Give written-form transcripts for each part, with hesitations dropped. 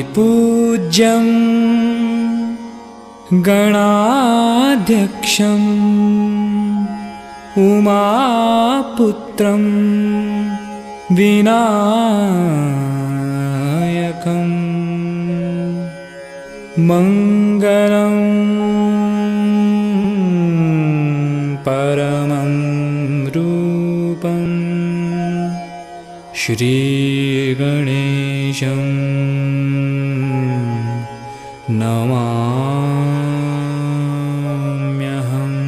आदिपूज्यं गणाध्यक्षं उमापुत्रं विनायकं मङ्गलं परमं रूपं श्रीगणेशं नमाम्यहम्।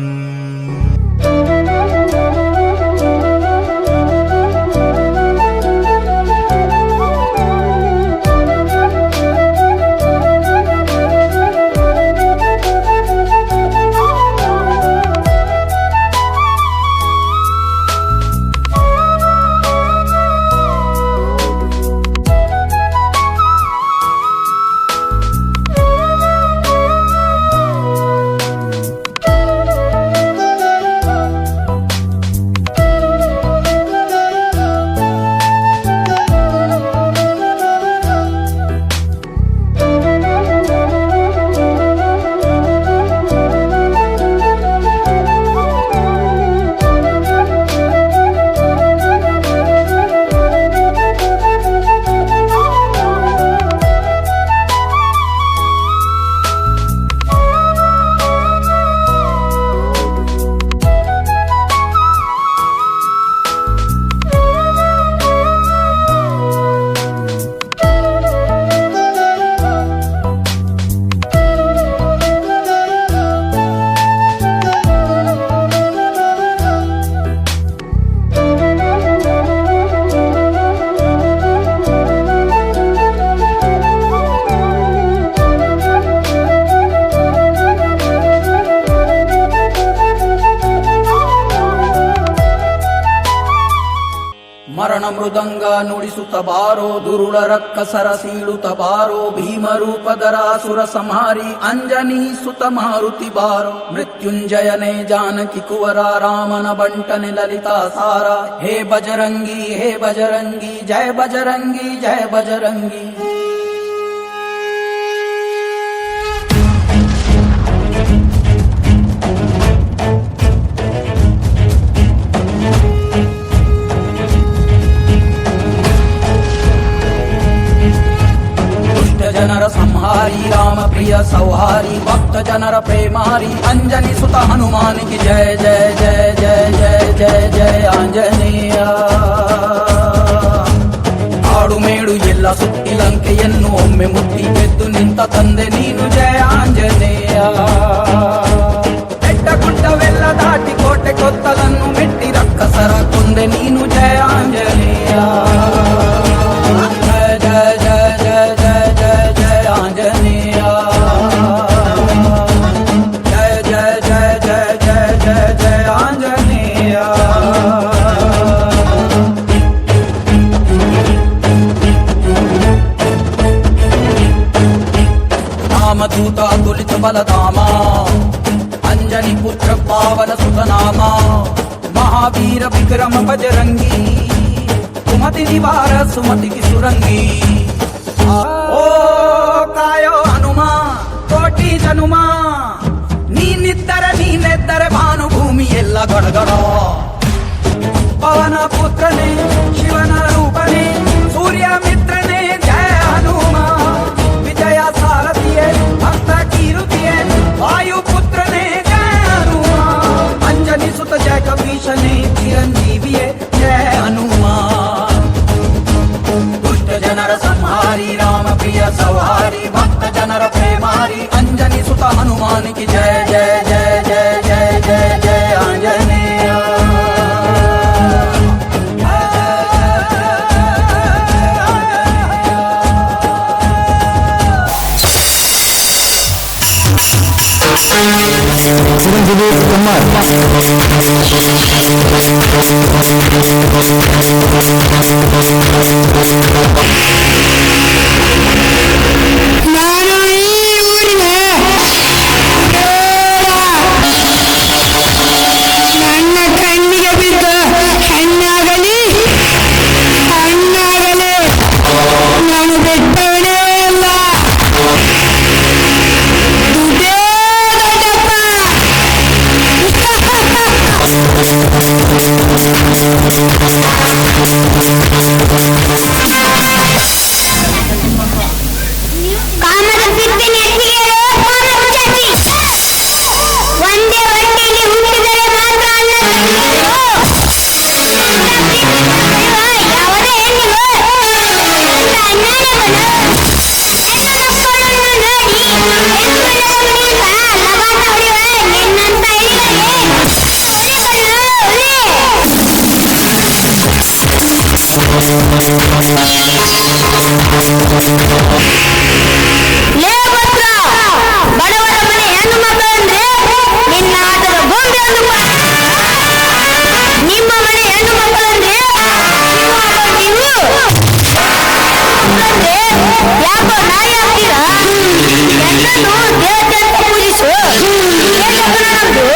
ಮರಣ ಮೃದಂಗ ನುಡಿಸುತ್ತ ಬಾರೋ ದುರುಳ ರಕ್ಕಸರ ಸೀಳುತ್ತ ಬಾರೋ ಭೀಮರೂಪದರ ಸುರ ಸಂಹಾರಿ ಅಂಜನಿ ಸುತ ಮಾರುತಿ ಬಾರೋ ಮೃತ್ಯುಂಜಯನೇ ಜಾನಕಿ ಕುವರ ರಾಮನ ಬಂಟನೆ ಲಲಿತಾ ಸಾರ ಹೇ ಬಜರಂಗಿ ಜಯ ಬಜರಂಗಿ ಜಯ ಬಜರಂಗಿ. ಜನರ ಸಂಹಾರಿ ರಾಮ ಪ್ರಿಯ ಸೌಹಾರಿ ಭಕ್ತ ಜನರ ಪ್ರೇಮಾರಿ ಅಂಜನಿ ಸುತ ಹನುಮಾನಿಗೆ ಜಯ ಜಯ ಜಯ ಜಯ ಜಯ ಜಯ ಜಯ ಆಂಜನೇಯ. ಆಡು ಮೇಡು ಎಲ್ಲ ಸುತ್ತಿ ಲಂಕೆಯನ್ನು ಒಮ್ಮೆ ಮುತ್ತಿ ಗೆದ್ದು ನಿಂತ ತಂದೆ ನೀನು ಜಯ ಆಂಜನೇಯ. ಬೆಟ್ಟ ಗುಡ್ಡವೆಲ್ಲ ದಾಟಿ ಕೋಟೆ ಕೊತ್ತಲನ್ನು ಮೆಟ್ಟಿ ರಕ್ಕಸರ ಕೊಂದೆ ನೀನು ಜಯ ಆಂಜನೇಯ. ರಾಮದೂತ ತುಲಿತ ಬಲಧಾಮ ಅಂಜನಿ ಪುತ್ರ ಪಾವನ ಸುತನಾಮ ಮಹಾವೀರ ವಿಕ್ರಮ ಬಜರಂಗಿ ಸುಮತಿ ನಿವಾರ ಸುಮತಿಗೆ ಸುರಂಗಿ. ಓ ಕಾಯೋ ಹನುಮ ಕೋಟಿ ಜನುಮ ನೀನೆದ್ದರೆ ಭಾನುಭೂಮಿ ಎಲ್ಲ ಗಡಗಡ. ಪವನ ಪುತ್ರನೇ ಶಿವನ ರೂಪನೇ ಸೂರ್ಯ ಮಿತ್ರನೇ ಜಯ ಹನುಮ. ವಿಜಯ ಸಾರಥಿಯೇ ಭಕ್ತ ಕೀರುತಿಯೇ ವಾಯುಪುತ್ರನೇ ಜಯ ಹನುಮ. ಅಂಜನಿ ಸುತ ಜಯ ಕಪೀಶನೇ ಚಿರಂಜೀವಿಯೇ ಜಯ ಹನುಮ. ದುಷ್ಟ ಜನರ ಸಂಹಾರಿ ರಾಮ ಪ್ರಿಯ ಸೌಹಾರಿ ಭಕ್ತ ಜನರ ಪ್ರೇಮಾರಿ ಅಂಜನಿ ಸುತ ಹನುಮಾನಿಗೆ ಜಯ ಜಯ ಜಯ ಜಯ ಜಯ ಜಯ ಜಯ ಆಂಜನೇಯ. ಚಿರಂಜೀವಿ ಕುಮಾರ್ ನಾನು ಈ ಊರಿಗೆ ನನ್ನ ಕಣ್ಣಿಗೆ ಬಿದ್ದ ಹೆಣ್ಣಾಗಲಿ ನಾನು ಬೆಟ್ಟ ಲೇ ಭದ್ರ, ಬಡವರ ಮನೆ ಹೆಣ್ಣು ಮಕ್ಕಳಂದ್ರೆ ನಿನ್ನ ಆಟದ ಗೊಂಬೆ ಅಂದು ನಿಮ್ಮ ಮನೆ ಹೆಣ್ಣು ಮಕ್ಕಳಂದ್ರೆ ನೀವು ಮಕ್ಕಳಂದ್ರೆ ಯಾಕೋ ನಾಯಿ ಆಗ್ತೀರಾ? ಎಲ್ಲರೂ ದೇವತೆ ಅಂತ ಪೂಜಿಸು. ಏಕಪ್ಪನ ನಮ್ದು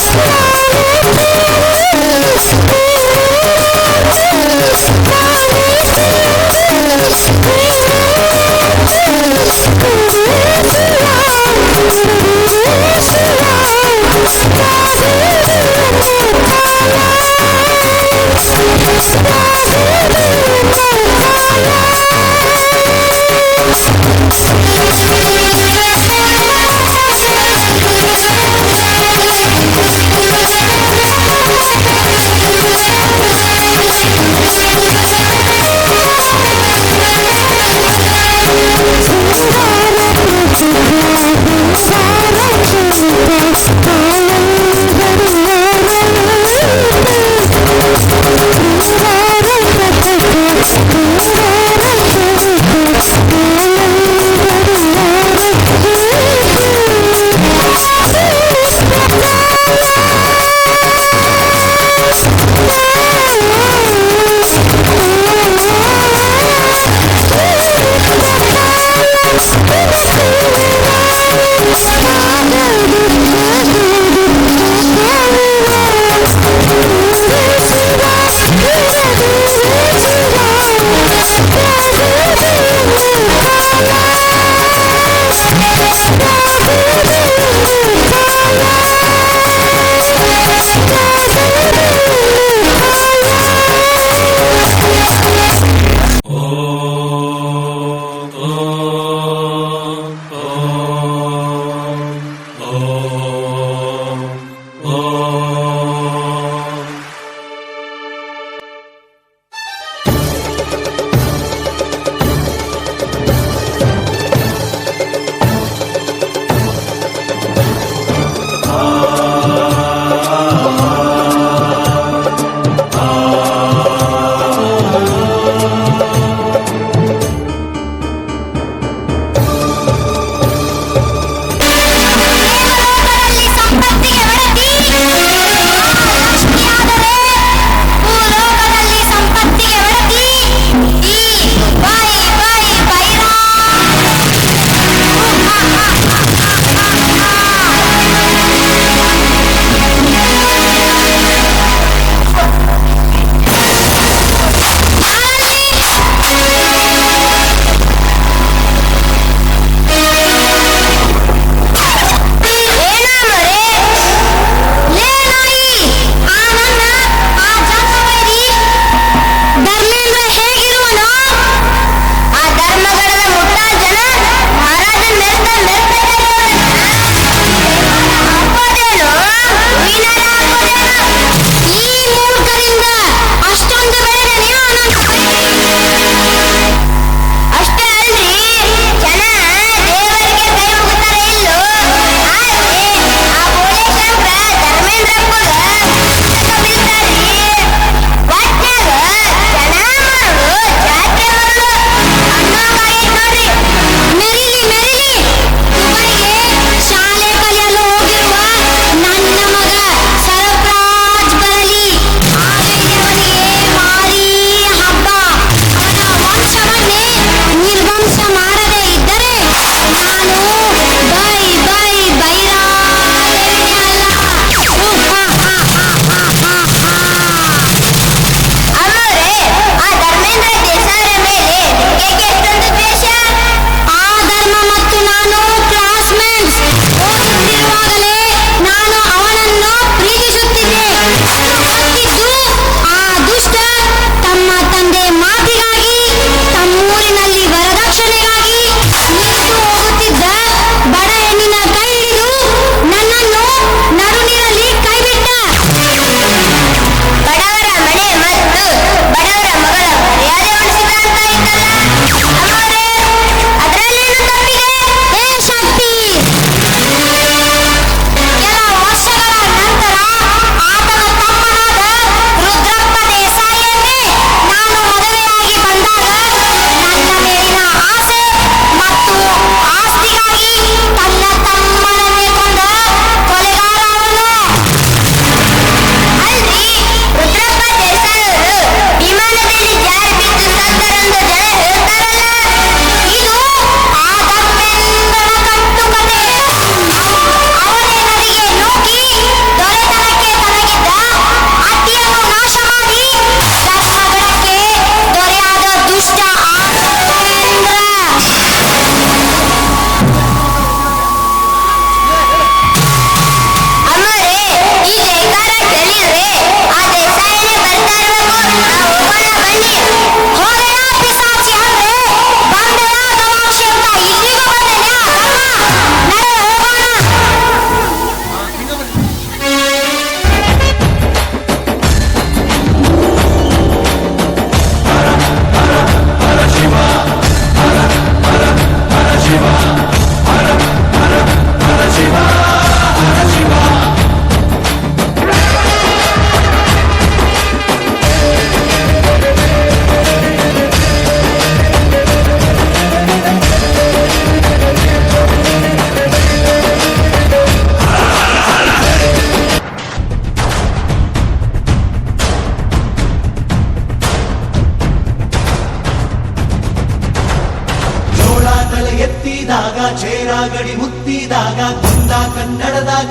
Thank you.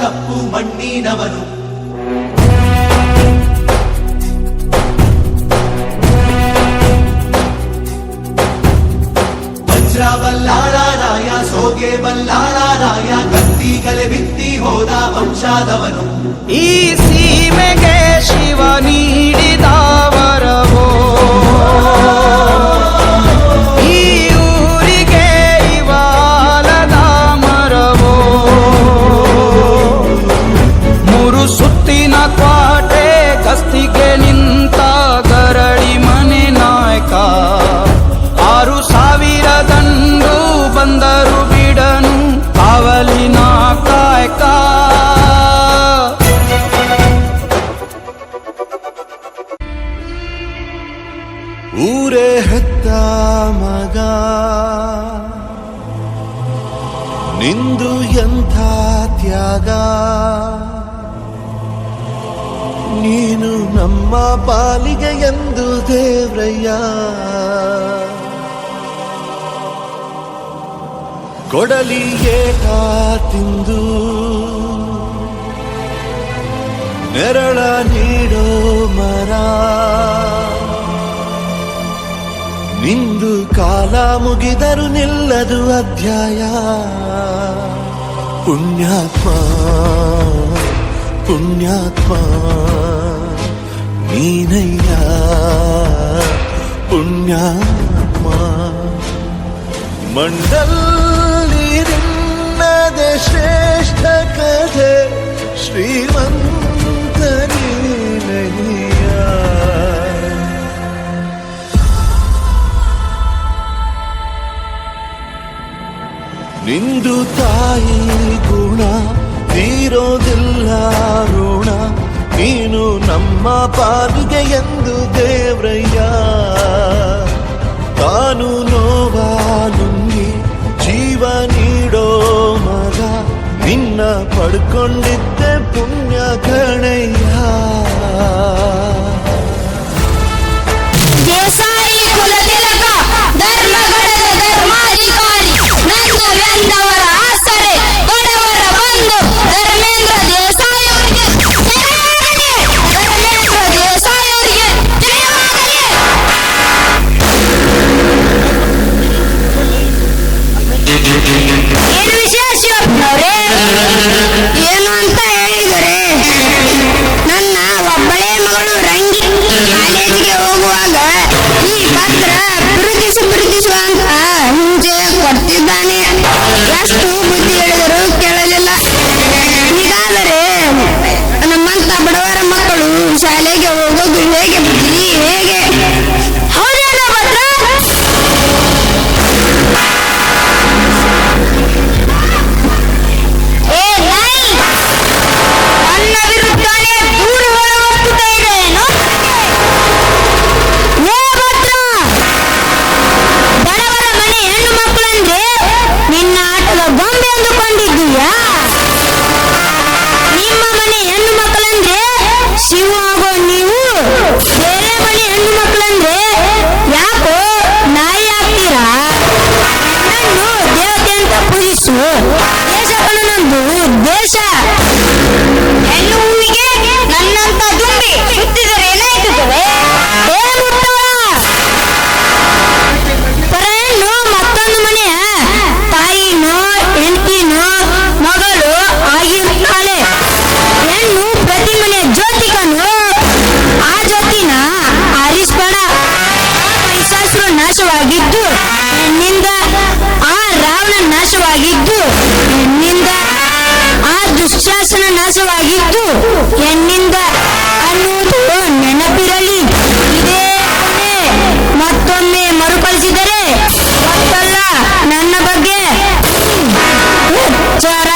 ಕಪ್ಪು ಮಣ್ಣಿನವನು. ವಜ್ರ ಬಲ್ಲಾಳರಾಯ ಸೋಗೆ ಬಲ್ಲಾಳರಾಯ ಕತ್ತಿಗಲೆ ಬಿತ್ತಿ ಹೋದ ವಂಶಾದವನು. ಈ ಸೀಮೆಗೆ ಶಿವ ನೀಡಿದ ವರವೋ, ಈ ಊರಿಗೆ ಇವಾಲದ ಮರವೋ, ಮೂರು ಸುತ್ತಿನ ಕ್ವಾಟೆ ಗಸ್ತಿಗೆ ನಿಂತ ಗರಡಿ ಮನೆ ನಾಯಕ. 6,000 ದಂಡು ಬಂದರು ಬಿಡನು ಕಾವಲಿನ ಕಾಯಕ. ಊರೇ ಹೆತ್ತ ಮಗ ನಿಂದು ಎಂಥ ತ್ಯಾಗ, ನೀನು ನಮ್ಮ ಪಾಲಿಗೆ ಎಂದು ದೇವ್ರಯ್ಯ. ಕೊಡಲಿ ಏಟ ತಿಂದು ನೆರಳ ನೀಡೋ ಮರ, ನಿಂದು ಕಾಲ ಮುಗಿದರು ನಿಲ್ಲದು ಅಧ್ಯಾಯ. ಪುಣ್ಯಾತ್ಮ ಪುಣ್ಯಾತ್ಮ ನೀನಯ್ಯ ಪುಣ್ಯಾತ್ಮ. ಮಂಡಲ್ಲಿ ನಿನ್ನದೆ ಶ್ರೇಷ್ಠ ಕಥೆ ಶ್ರೀಮಂತ ನೀನಯ್ಯ. ನಿಂದು ತಾಯಿ ಗುಣ ತೀರೋದಿಲ್ಲ ಋಣ, ನೀನು ನಮ್ಮ ಪಾಲಿಗೆ ಎಂದು ದೇವ್ರಯ್ಯ. ತಾನು ನೋವ ನುಂಗಿ ಜೀವ ನೀಡೋ ಮಗ, ನಿನ್ನ ಪಡ್ಕೊಂಡಿದ್ದೆ ಪುಣ್ಯ ಕಣಯ್ಯ. ದೇಸಾಯಿ ಕುಲತಿಲಕ ಧರ್ಮಗಣದ ಧರ್ಮಾಧಿಕಾರಿ, ನನ್ನ ವ್ಯಂದವರ ಆಸರೆ ಬಡವರ ಬಂಧು ಧರ್ಮೇಂದ್ರ ದೇಸಾಯಿ ಅವರಿಗೆ ಜಯವಾಗಲಿ. ಧರ್ಮೇಂದ್ರ ದೇಸಾಯಿ ಅವರಿಗೆ ಜಯವಾಗಲಿ. ಏನು ವಿಷಯ ಶಿವಪ್ಪನವ್ರೆ? ಏನು ಅಂತ ಹೇಳಿದರೆ, ನನ್ನ ಒಬ್ಬಳೇ ಮಗಳು ರಂಗಿ ಕಾಲೇಜಿಗೆ ಹೋಗುವಾಗ ಈ ಪತ್ರ ಪ್ರೀತಿಸು ಅಂತ ಹಿಂಸೆ ಕೊಡ್ತಿದ್ದಾನೆ. ಎಷ್ಟು ಬುದ್ಧಿ ಹೇಳಿದರೂ ಕೇಳಲಿಲ್ಲ. ಹೀಗಾದರೆ ನಮ್ಮಂತ ಬಡವರ ಮಕ್ಕಳು ಶಾಲೆಗೆ ಹೋಗೋದು ಹೇಗೆ ಬುದ್ಧಿ? ಹೇಗೆ? ಹೌದೇನೋ ಪತ್ರ? ಏ ನಾಯಿ, ನನ್ನ ವಿರುದ್ಧನೇ ದೂರುಗಳು ಹೋಗ್ತಾ ಇದೆಯೇನೋ? ಏ ಭದ್ರ, ಬಡವರ ಮನೆ ಹೆಣ್ಣು ಮಕ್ಕಳಂದ್ರೆ ನಿನ್ನ ಆಟದ ಗೊಂಬೆ ಅಂದುಕೊಂಡಿದ್ದೀಯಾ? ನಿಮ್ಮ ಮನೆ ಹೆಣ್ಣು ಮಕ್ಕಳಂದ್ರೆ ಶಿವ ಆಗೋ ನೀವು, ಬೇರೆ ಮನೆ ಹೆಣ್ಣು ಮಕ್ಕಳಂದ್ರೆ ಯಾಕೋ ನಾಯಿ ಆಗ್ತೀರಾ? ನನ್ನನ್ನು ದೇವತೆ ಅಂತ ಪೂಜಿಸು. ದೇಶ ಕಣು ನಂದು ದೇಶ. ಹೆಣ್ಣು ಹೂವಿಗೆ ನನ್ನಂತ ದುಂಬಿ ಸುತ್ತಿದರೆ ಏನಾಯ್ತದೆ? ಪರ ಹೆಣ್ಣು ಮತ್ತೊಂದು ಮನೆಯ ತಾಯಿನೋ ಹೆಂಡತಿನೋ ಮಗಳು ಆಗಿರ್ತಾಳೆ. ಹೆಣ್ಣು ಪ್ರತಿ ಮನೆ ಜ್ಯೋತಿಕನು. ಆ ಜ್ಯೋತಿನ ಆರಿಸ್ಬೇಡ. ಮಹಿಷಾಸುರ ನಾಶವಾಗಿದ್ದು ಹೆಣ್ಣಿಂದ, ಆ ರಾವಣ ನಾಶವಾಗಿದ್ದು ಹೆಣ್ಣಿಂದ, ಆ ದುಶ್ಯಾಸನ ನಾಶವಾಗಿದ್ದು ಹೆಣ್ಣಿಂದ ಅನ್ನುವುದು ನೆನಪಿರಲಿ. ಇದೇ ಕೊನೆ. ಮತ್ತೊಮ್ಮೆ ಮರುಕಳಿಸಿದರೆ ಗೊತ್ತಲ್ಲ ನನ್ನ ಬಗ್ಗೆ ಎಚ್ಚರ.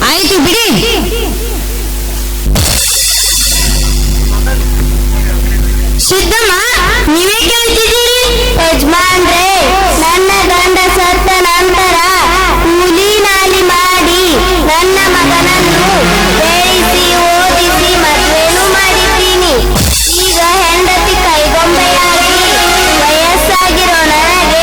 ಆಯ್ತು ಬಿಡಿ. ಸಿದ್ದಮ್ಮ, ನೀವೇ ಕೇಳ್ತಿದ್ದೀರಿ? ಯಜಮಾನ್ರೆ, ನನ್ನ ಗಂಡ ಸತ್ತ ನಂತರ ಕೂಲಿ ನಾಲಿ ಮಾಡಿ ನನ್ನ ಮಗನನ್ನು ಬೆಳೆಸಿ ಓದಿಸಿ ಮದುವೆನೂ ಮಾಡಿದ್ದೀನಿ. ಈಗ ಹೆಂಡತಿ ಕೈಗೊಂಬೆಯಾಗಿ ವಯಸ್ಸಾಗಿರೋ ನನಗೆ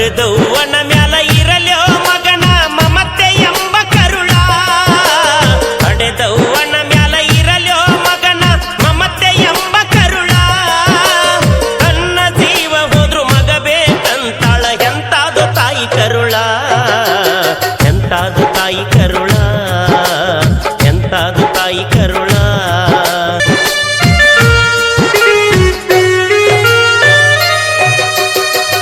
ಹಡೆದವ್ವನ ಮ್ಯಾಲ ಇರಲ್ಯೋ ಮಗನ ಮಮತೆ ಎಂಬ ಕರುಳ. ಹಡೆದವ್ವನ ಮ್ಯಾಲ ಇರಲ್ಯೋ ಮಗನ ಮಮತೆ ಎಂಬ ಕರುಳ. ತನ್ನ ಜೀವ ಹೋದ್ರು ಮಗ ಬೇಕಂತಾಳ ಎಂತಾದು ತಾಯಿ ಕರುಳ. ಎಂತಾದು ತಾಯಿ ಕರುಳ. ಎಂತಾದು ತಾಯಿ ಕರುಳ.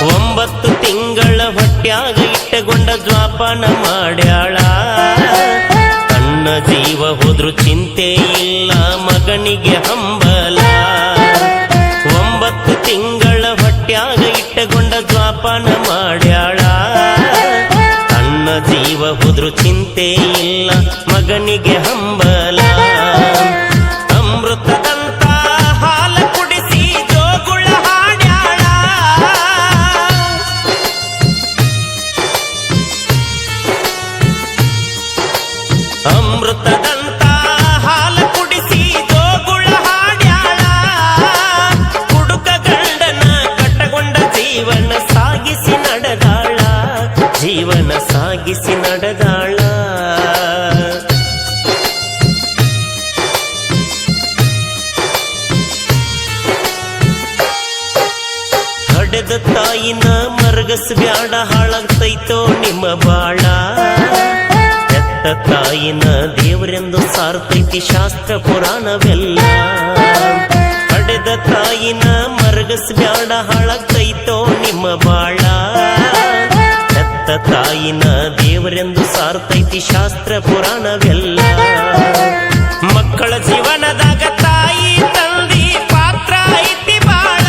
9 ತಿಂಗಳ ಹೊಟ್ಯಾಗ ಇಟ್ಟಗೊಂಡ ಜ್ವಾಪಾನ ಮಾಡ್ಯಾಳ. ತನ್ನ ಜೀವ ಹೋದ್ರು ಚಿಂತೆ ಇಲ್ಲ ಮಗನಿಗೆ ಹಂಬಲ. 9 ತಿಂಗಳ ಹೊಟ್ಯಾಗ ಇಟ್ಟಗೊಂಡ ಜ್ವಾಪಾನ ಮಾಡ್ಯಾಳ. ತನ್ನ ಜೀವ ಹೋದ್ರು ಚಿಂತೆ ಇಲ್ಲ ಮಗನಿಗೆ ಹಂಬಲ. ಅಮೃತದಂತ ಹಾಲ ಕುಡಿಸಿ ಜೋಗುಳ ಹಾಡ್ಯಾಳ. ಅಮೃತದಂತ ಹಾಲ ಕುಡಿಸಿ ಜೋಗುಳ ಹಾಡ್ಯಾಳ. ಕುಡುಕ ಗಂಡನ ಕಟ್ಟಗೊಂಡ ಜೀವನ ಸಾಗಿಸಿ ನಡೆದಾಳ. ಜೀವನ ಸಾಗಿಸಿ ನಡೆದಾಳ. ಹಡೆದ ತಾಯಿನ ಮರಗಸ್ಬ್ಯಾಡ ಹಾಳಾಗ್ತೈತೋ ನಿಮ್ಮ ಬಾಳ. ಹೆತ್ತ ತಾಯಿನ ದೇವರೆಂದು ಸಾರ್ತೈತಿ ಶಾಸ್ತ್ರ ಪುರಾಣವೆಲ್ಲ. ಹಡೆದ ತಾಯಿನ ಮರಗಸ್ಬ್ಯಾಡ ಹಾಳಾಗ್ತೈತೋ ನಿಮ್ಮ ಬಾಳ. ಹೆತ್ತ ತಾಯಿನ ದೇವರೆಂದು ಸಾರ್ತೈತಿ ಶಾಸ್ತ್ರ ಪುರಾಣವೆಲ್ಲ. ಮಕ್ಕಳ ಜೀವನದಾಗ ತಾಯಿ ತಂದಿ ಪಾತ್ರ ಐತಿ ಬಾಳ.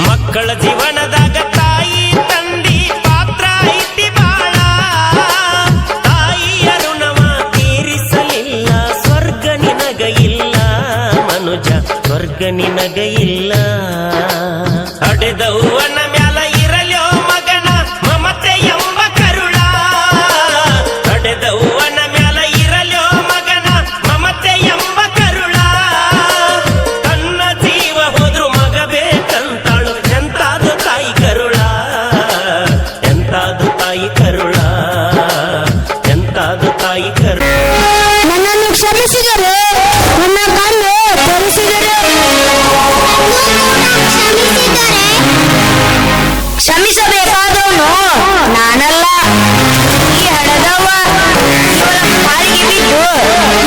ಮಕ್ಕಳ ಜೀವನದಾಗ ತಾಯಿ ತಂದಿ ಪಾತ್ರ ಐತಿ ಬಾಳ. ತಾಯಿಯ ಋಣವ ತೀರಿಸಲಿಲ್ಲ ಸ್ವರ್ಗ ನಿನಗ ಇಲ್ಲ ಮನುಜ. ಸ್ವರ್ಗ ನಿನಗ ಇಲ್ಲ. ಹಡೆದವ್ವನ ಮ್ಯಾಲ ಇರಲ್ಯೋ ಮಗನ ಮಮತೆ ಎಂಬ ಕರುಳ. ಹಡೆದವ್ವನ ಮ್ಯಾಲ ಇರಲ್ಯೋ ಮಗನ ಮಮತೆ ಎಂಬ ಕರುಳ. ತನ್ನ ಜೀವ ಹೋದ್ರು ಮಗ ಬೇಕಂತಾಳು ಎಂತಾದು ತಾಯಿ ಕರುಳ. ಎಂತಾದು ತಾಯಿ ಕರುಳ. ಎಂತಾದು ತಾಯಿ ಕರುಳ. ನನ್ನನ್ನು ಕ್ಷಮಿಸಿದರೆ ನನ್ನ ಕಣ್ಣು ತೆರೆಸಿದರೆ ಕ್ಷಮಿಸಬೇಕಾದವನು ನಾನಲ್ಲ. ಈ ಹಡದವ್ವ ಇವಳ ಕಾಲಿಗೆ ಬಿದ್ದು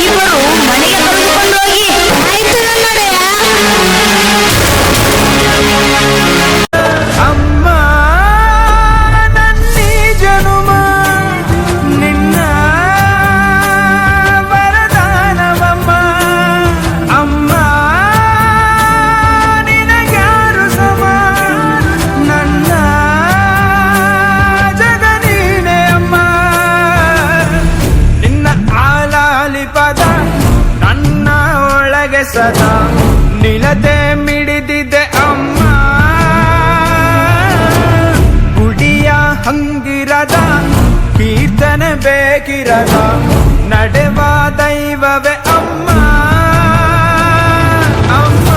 ಇಬ್ಬರು ಮನೆಗೆ ಕರೆದುಕೊಂಡು ಹೋಗಿ. ಆಯ್ತು ನನ್ನಡೆಯ. ಅಮ್ಮ ನನ್ನಿ ಜನುಮ ನಿನ್ನ ವರದಾನವಮ್ಮ. ಅಮ್ಮ ನಿನಗ್ಯಾರು ಸಮ ನನ್ನ ಜಗ ನೀನೆ ಅಮ್ಮ. ನಿನ್ನ ಆಲಾಲಿ ಪದ ನನ್ನ ಒಳಗೆ ಸದಾ ನಿಲತೆ ಮಿಡಿದಿದೆ ಅಮ್ಮ. ಗುಡಿಯ ಹಂಗಿರದ ಕೀರ್ತನೆ ಬೇಕಿರದ ನಡೆವ ದೈವವೇ ಅಮ್ಮ. ಅಮ್ಮ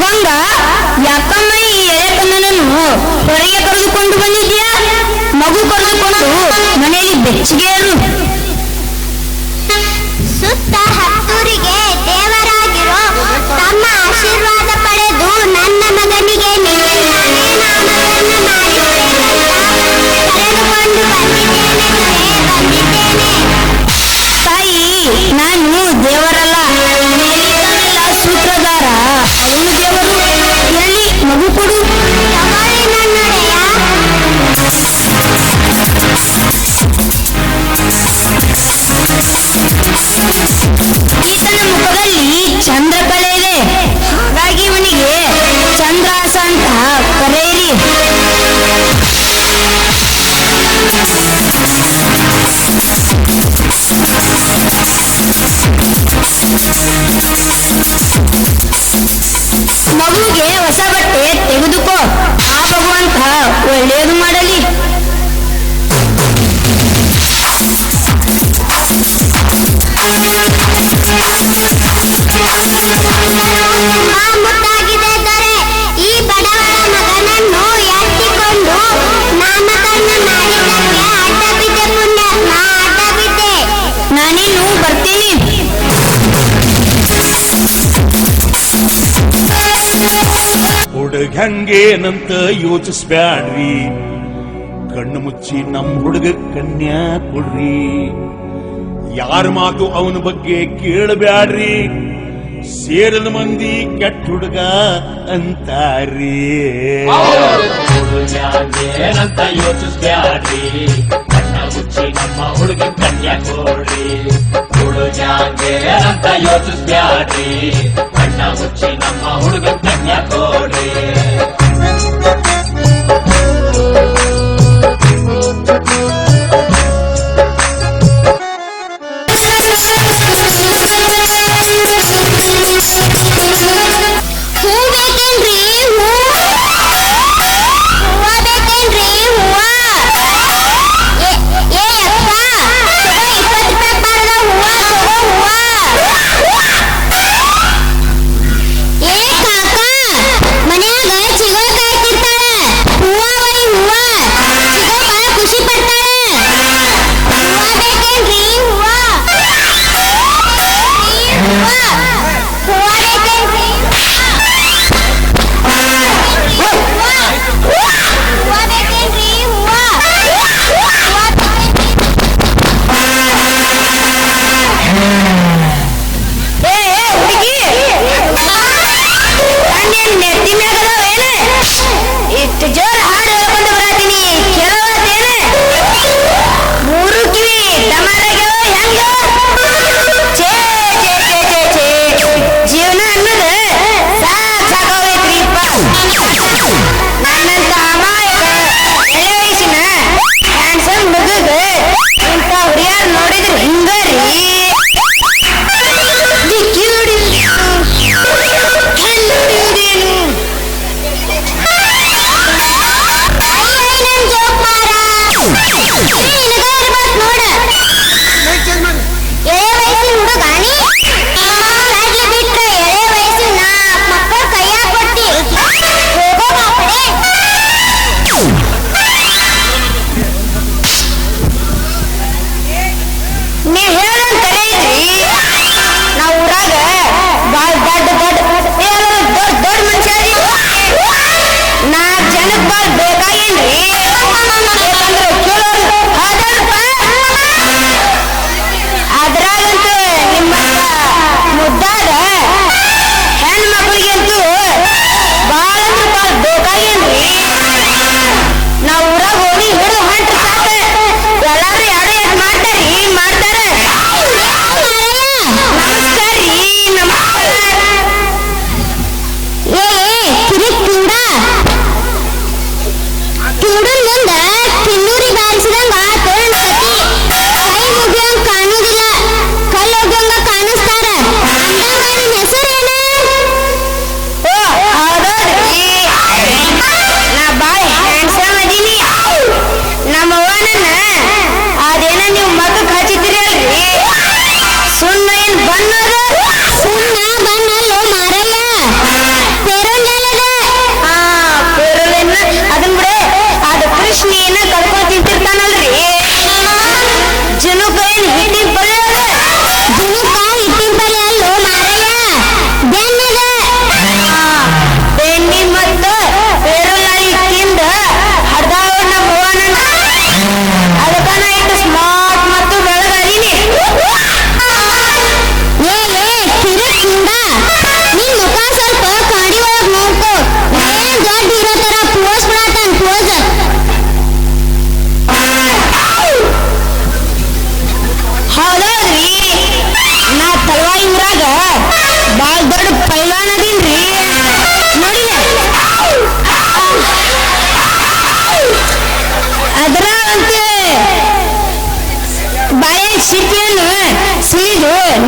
ಗಂಗಾ, ಯಾಕಮ್ಮ ಈ ಎಳೆಕಣ್ಣನನ್ನು ಹೊರಗೆ ಕರೆದುಕೊಂಡು ಬಂದಿದ್ಯಾ? ಮಗು ಕರೆದುಕೊಂಡು ಮನೆಯಲ್ಲಿ ಬೆಚ್ಚಗೆ ಇರು. ಸುತ್ತ ಹತ್ತೂರಿಗೆ ದೇವರಾಗಿರೋ ತಮ್ಮ ಆಶೀರ್ವಾದ ಪಡೆದು ನನ್ನ ಮಗನಿಗೆ ನಿನ್ನಂತಾನೇ ನಾಮಕರಣ ಮಾಡಿದ್ದೇನೆ. ಬಂದಿದ್ದೇನೆ. ತಾಯಿ, ನಾನು ದೇವರಲ್ಲ, ಮೇಲಿದ್ದಾನೆಲ್ಲ ಸೂತ್ರಧಾರ, ಅವನು ದೇವರು. ಎಲ್ಲಿ ಮಗು ಕೊಡು. ತಗೊಳ್ಳಿ ನನ್ನೊಡೆಯ. ಈತನ ಮುಖದಲ್ಲಿ ಚಂದ್ರಕಲೆ ಇದೆ, ಹಾಗಾಗಿ ಇವನಿಗೆ ಚಂದ್ರಾಸ ಅಂತ ಕರೆಯಿರಿ. ಮಗುಗೆ ಹೊಸ ಬಟ್ಟೆ ತೆಗೆದು ಹುಡುಗ ಹೆಂಗೇನಂತ ಯೋಚಿಸ್ಬ್ಯಾಡ್ರಿ, ಕಣ್ಣು ಮುಚ್ಚಿ ನಮ್ ಹುಡುಗ ಕನ್ಯಾ ಕೊಡ್ರಿ. ಯಾರ ಮಾತು ಅವನ ಬಗ್ಗೆ ಕೇಳಬ್ಯಾಡ್ರಿ, ಸೇರದ ಮಂದಿ ಕೆಟ್ಟ ಹುಡುಗ ಅಂತಾರಿ. ಏನಂತ ಯೋಚಿಸ್ಬ್ಯಾಡ್ರಿ, ಕಣ್ಣ ಮುಚ್ಚಿ ನಮ್ಮ ಹುಡುಗ ಕನ್ಯಾ ಕೊಡ್ರಿ. ಹುಡುಗ್ಯಾಂಗೇನಂತ ಯೋಚಿಸ್ಬ್ಯಾಡ್ರಿ, ಕಣ್ಣ ಮುಚ್ಚಿ ನಮ್ಮ ಹುಡುಗ ಕನ್ಯಾ ಕೊಡ್ರಿ.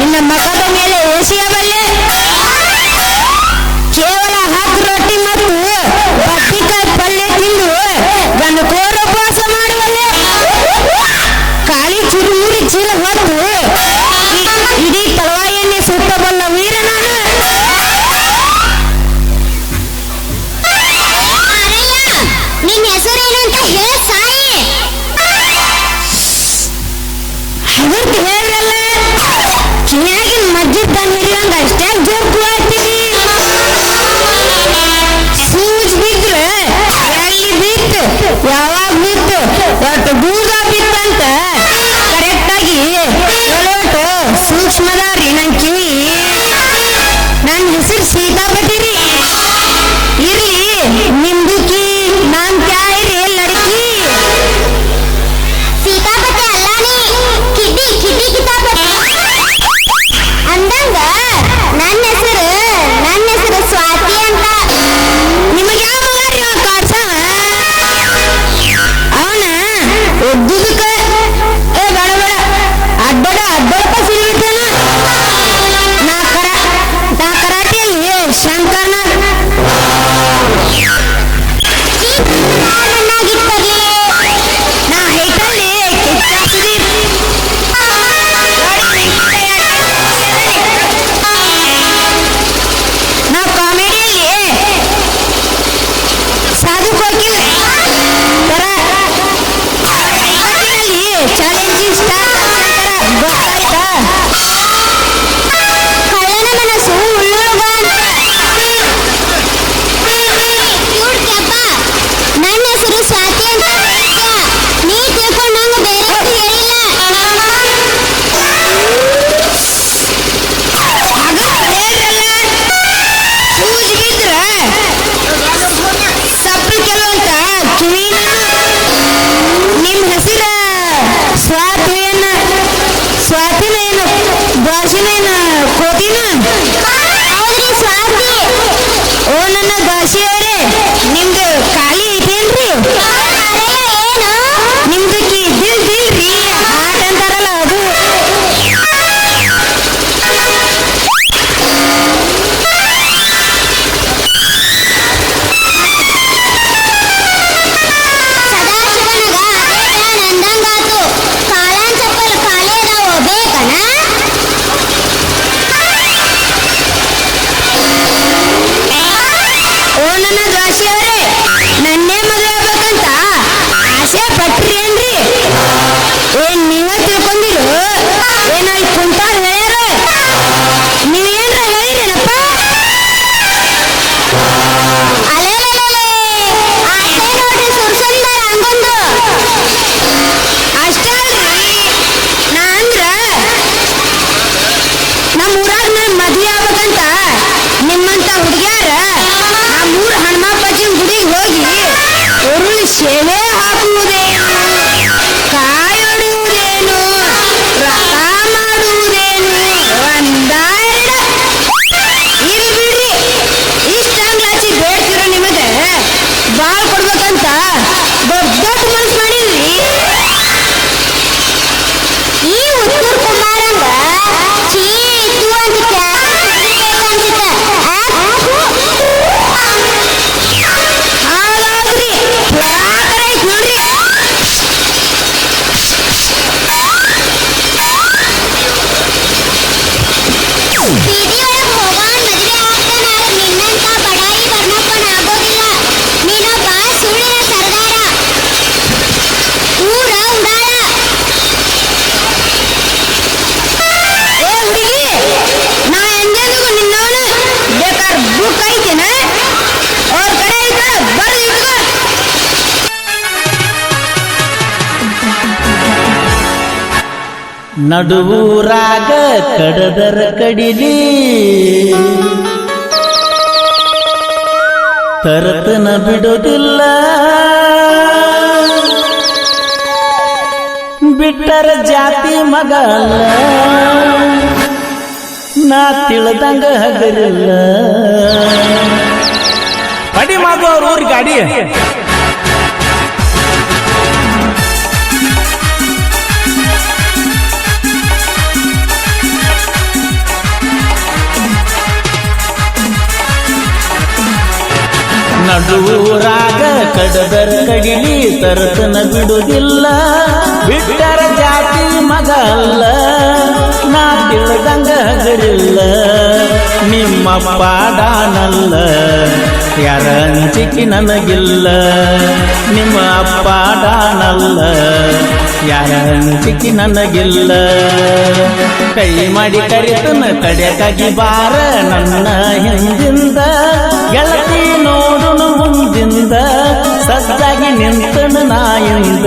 ನಿನ್ನ ಮಕದ ಮೇಲೆ ಎಸೆಯಬಲ್ಲೆ. ಕೇವಲ 10 ರೊಟ್ಟಿ ಮತ್ತು ಬದ್ನಿಕಾಯಿ ಪಲ್ಯ ತಿಂದು ಗಂಡಕೋರ ಉಪವಾಸ ಮಾಡುವಲ್ಲೆ. ಖಾಲಿ ಚುರುಮುರಿ ಚೀಲ ಹೊತ್ತು ಇಡೀ ತಳವಾಯಿಯನ್ನೇ ಸುತ್ತಬಲ್ಲ ವೀರ ನಾನು. ನಿನ್ನ ಹೆಸರೇನು ಅಂತ ಹೇಳ ಸಾಯಿ. ಅದಕ್ಕೆ ಹೇಳಲ್ಲ, ಕಿವಿಯಾಗಿನ ಮಜ್ಜಿದ ಹಿಡಿಯಂಗ ಅಷ್ಟೇ ಜೋರು ಆಗ್ತೀವಿ. ಸೂಜ್ ಸೆಲೆ ಹಾಕುವುದೇನು, ಕಾಯೊಡೆಯುವುದೇನು, ರಥ ಮಾಡುವುದೇನು, ಒಂದಾಯಿಡ ಇರಿ ಬಿಡ್ರಿ. ಇಷ್ಟಂಗ್ಲಾಚಿ ಬೇಡ್ತಿರೋ ನಿಮಗೆ ಬಾಳ್ ಕೊಡ್ಬೇಕಂತ ದೊಡ್ಡ ದೊಡ್ಡ ಮನ್ಸು ಮಾಡಿದ್ರಿ. ಈ ಉತ್ತೂರ್ ಕುಮಾರಂಗ ಚೀತು ಅಂತ ಹಾಗಾದ್ರಿ ಪುರಾಕರ ಐತ್ ನೋಡ್ರಿ. ಬೀದಿಯೊಳಗ್ ಹೋಗೋನ್ ಮದ್ವೆ ಆಗ್ತಾನ, ನಿನ್ನಂತ ಬಡಾಯಿ ವರ್ಣಪ್ಪನ ಆಗೋದಿಲ್ಲ. ನೀನೊಬ್ಬ ಸುಳ್ಳಿನ ಸರ್ದಾರ, ಊರ ಉಡಾಳ. ಏ ಹುಡುಗಿ, ನಾ ಎಂದೆಂದಿಗೂ ನಿನ್ನವನ ಬೇಕಾರ್ ಬುಕ್ ಐತೇನ? ಅವ್ರ ಕಡೆ ಐತ ಬರ್ದು ಇಟ್ಕೋ. ನಡುವೂರಾಗ ಕಡದರ ಕಡಿಲಿ ತರತನ ಬಿಡೋದಿಲ್ಲ, ಬಿಟ್ಟರ ಜಾತಿ ಮಗ ಅಲ್ಲ, ನಾ ತಿಳಿದಂಗ ಹಗರಿಲ್ಲ. ಅಡಿ ಮಾಡು ಅವ್ರ ಊರ್ ಗಾಡಿ. ನಡುವೂರಾಗ ಕಡದರ ಕಡಿಲಿ ತರತನ ಬಿಡುವುದಿಲ್ಲ, ಬಿಟ್ಟರ ಜಾತಿ ಮಗ ಅಲ್ಲ, ನಾ ತಿಳಿದಂಗ ಹಗರಿಲ್ಲ. ನಿಮ್ಮ ಪಾಡಾನಲ್ಲ, ಯಾರ ಅಂಜಿಕೆ ನನಗಿಲ್ಲ. ನಿಮ್ಮ ಪಾಡಾನಲ್ಲ, ಯಾರ ಅಂಜಿಕೆ ನನಗಿಲ್ಲ. ಕೈ ಮಾಡಿ ಕರಿತನ ಕಡೆಕಾಗಿ ಬಾರ ನನ್ನ ಹಿಂದಿಂದ, ಗೆಳತಿ ನೋಡುನು ಮುಂದಿಂದ, ಸಜ್ಜಾಗಿ ನಿಂತನು ನಾಯಿಂದ.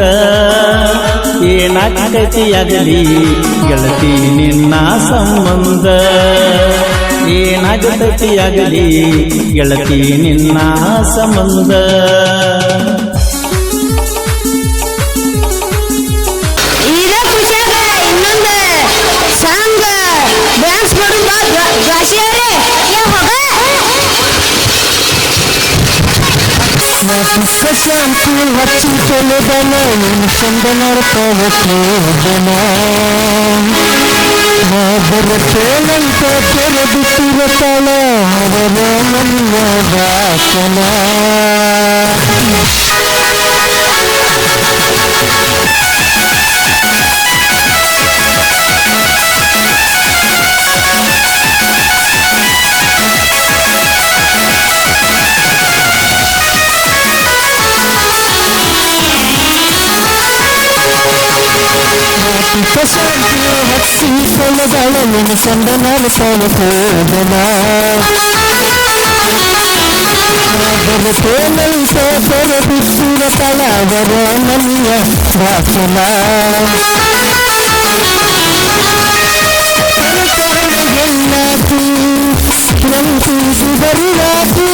ಏನಾಗತಿಯಾಗಲಿ ಗೆಳತಿ ನಿನ್ನ ಸಂಬಂಧ, ಏನಾಗತಿಯಾಗಲಿ ಗೆಳತಿ ನಿನ್ನ ಸಂಬಂಧ. ಇದ ಖುಷಿಯಾಗ ಇನ್ನೊಂದು ಸಾಂಗ್ ಡ್ಯಾನ್ಸ್ ಮಾಡೋದು ಗಾಶಿಯಾರೆ. ಶಾಂತಿ ಹಚ್ಚಿ ತೊಳೆದನ ಚಂದನರ ಪವನ ಬರುತ್ತೇನಂತ ತೆರೆದಿಟ್ಟಿರುತ್ತಾಳ ಅವರ ನನ್ನ ವಾಸನ. ಶಾಂತಿ ಹಚ್ಚಿ ತೊಳೆದಳ ಚಂದನರ ಪವನ ಬರುತ್ತೇನಂತ ತೆರೆದಿಟ್ಟಿರುತ್ತಾಳ ಅವರ ನನ್ನ ವಾಸನ. ಬರುವಾತು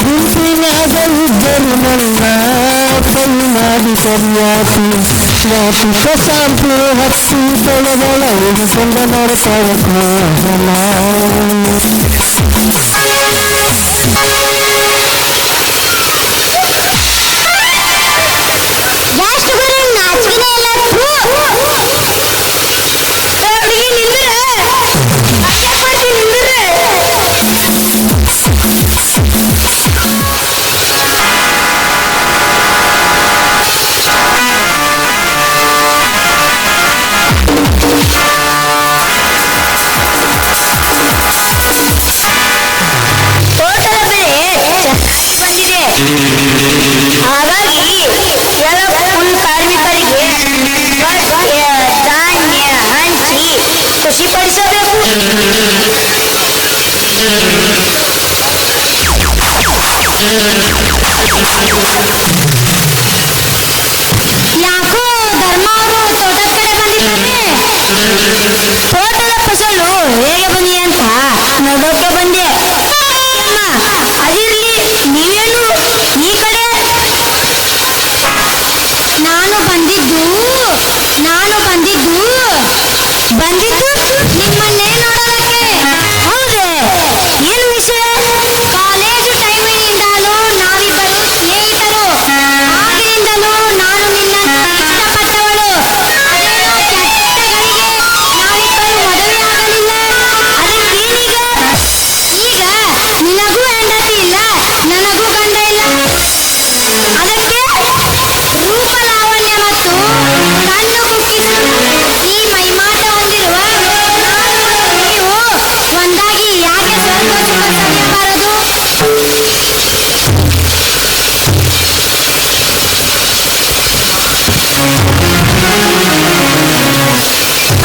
ಗುಂಪಿನಾಗಲಿದ್ದರು ನನ್ನ ಕೈ ಮಾಡಿ ಸರಿಯಾತು. ಶಾಂತಿ ಹಚ್ಚಿ ತೊಳೆದಳ ಚಂದನರ ಪವನ. ಜಾಸ್ತಿ ನಾಚಿಕೆ ಎಲ್ಲ ಹಾಗಾಗಿ ಎಲ್ಲ ಕುಲ್ ಕಾರ್ಮಿಕರಿಗೆ ಧಾನ್ಯ ಹಂಚಿ ಖುಷಿಪಡಿಸಬೇಕು. ಯಾಕೋ ಧರ್ಮ ಅವರು ತೋಟದ ಕಡೆ ಬಂದಿದ್ದಾರೆ. ತೋಟದ ಫಸಲು ಹೇಗೆ ಬಂದಿದೆ ಅಂತ ನೋಡೋಕೆ ಬಂದೆ. ಅದಿರ್ಲಿ, ನೀವೇನು ಈ ಕಡೆ ಬಂದಿದ್ದು ನಿಮ್ಮನ್ನೇ ನೋಡೋದಕ್ಕೆ. ಹೌದೇ? ಏನು ವಿಷಯ? ಕಾಲೇಜು ಟೈಮಿನಿಂದಲೂ ನಾವಿಬ್ಬರು ಸ್ನೇಹಿತರು. ಆಗಿನಿಂದಲೂ ನಾನು ನಿನ್ನನ್ನು ಇಷ್ಟಪಟ್ಟವಳು. ಅದೇನೋ ಕೆಟ್ಟಗಳಿಗೆ ನಾವಿಬ್ಬರು ಮದುವೆಯಾಗಲಿಲ್ಲ. ಅದಕ್ಕೇನೀಗ? ಈಗ ನಿನಗೂ ಹೆಂಡತಿ ಇಲ್ಲ, ನನಗೂ ಗಂಡ ಇಲ್ಲ. ಅದಕ್ಕೆ ರೂಪ ಲಾವಣ್ಯ ಮತ್ತು ಕಣ್ಣು ಕುಕ್ಕಿಸುವ ಈ ಮೈಮಾಟ ಹೊಂದಿರುವ ನೀವು ಒಂದಾಗಿ ಯಾಕೆ ಸ್ವಲ್ಪ ಸುಖ ಸವಿಯಬಾರದು?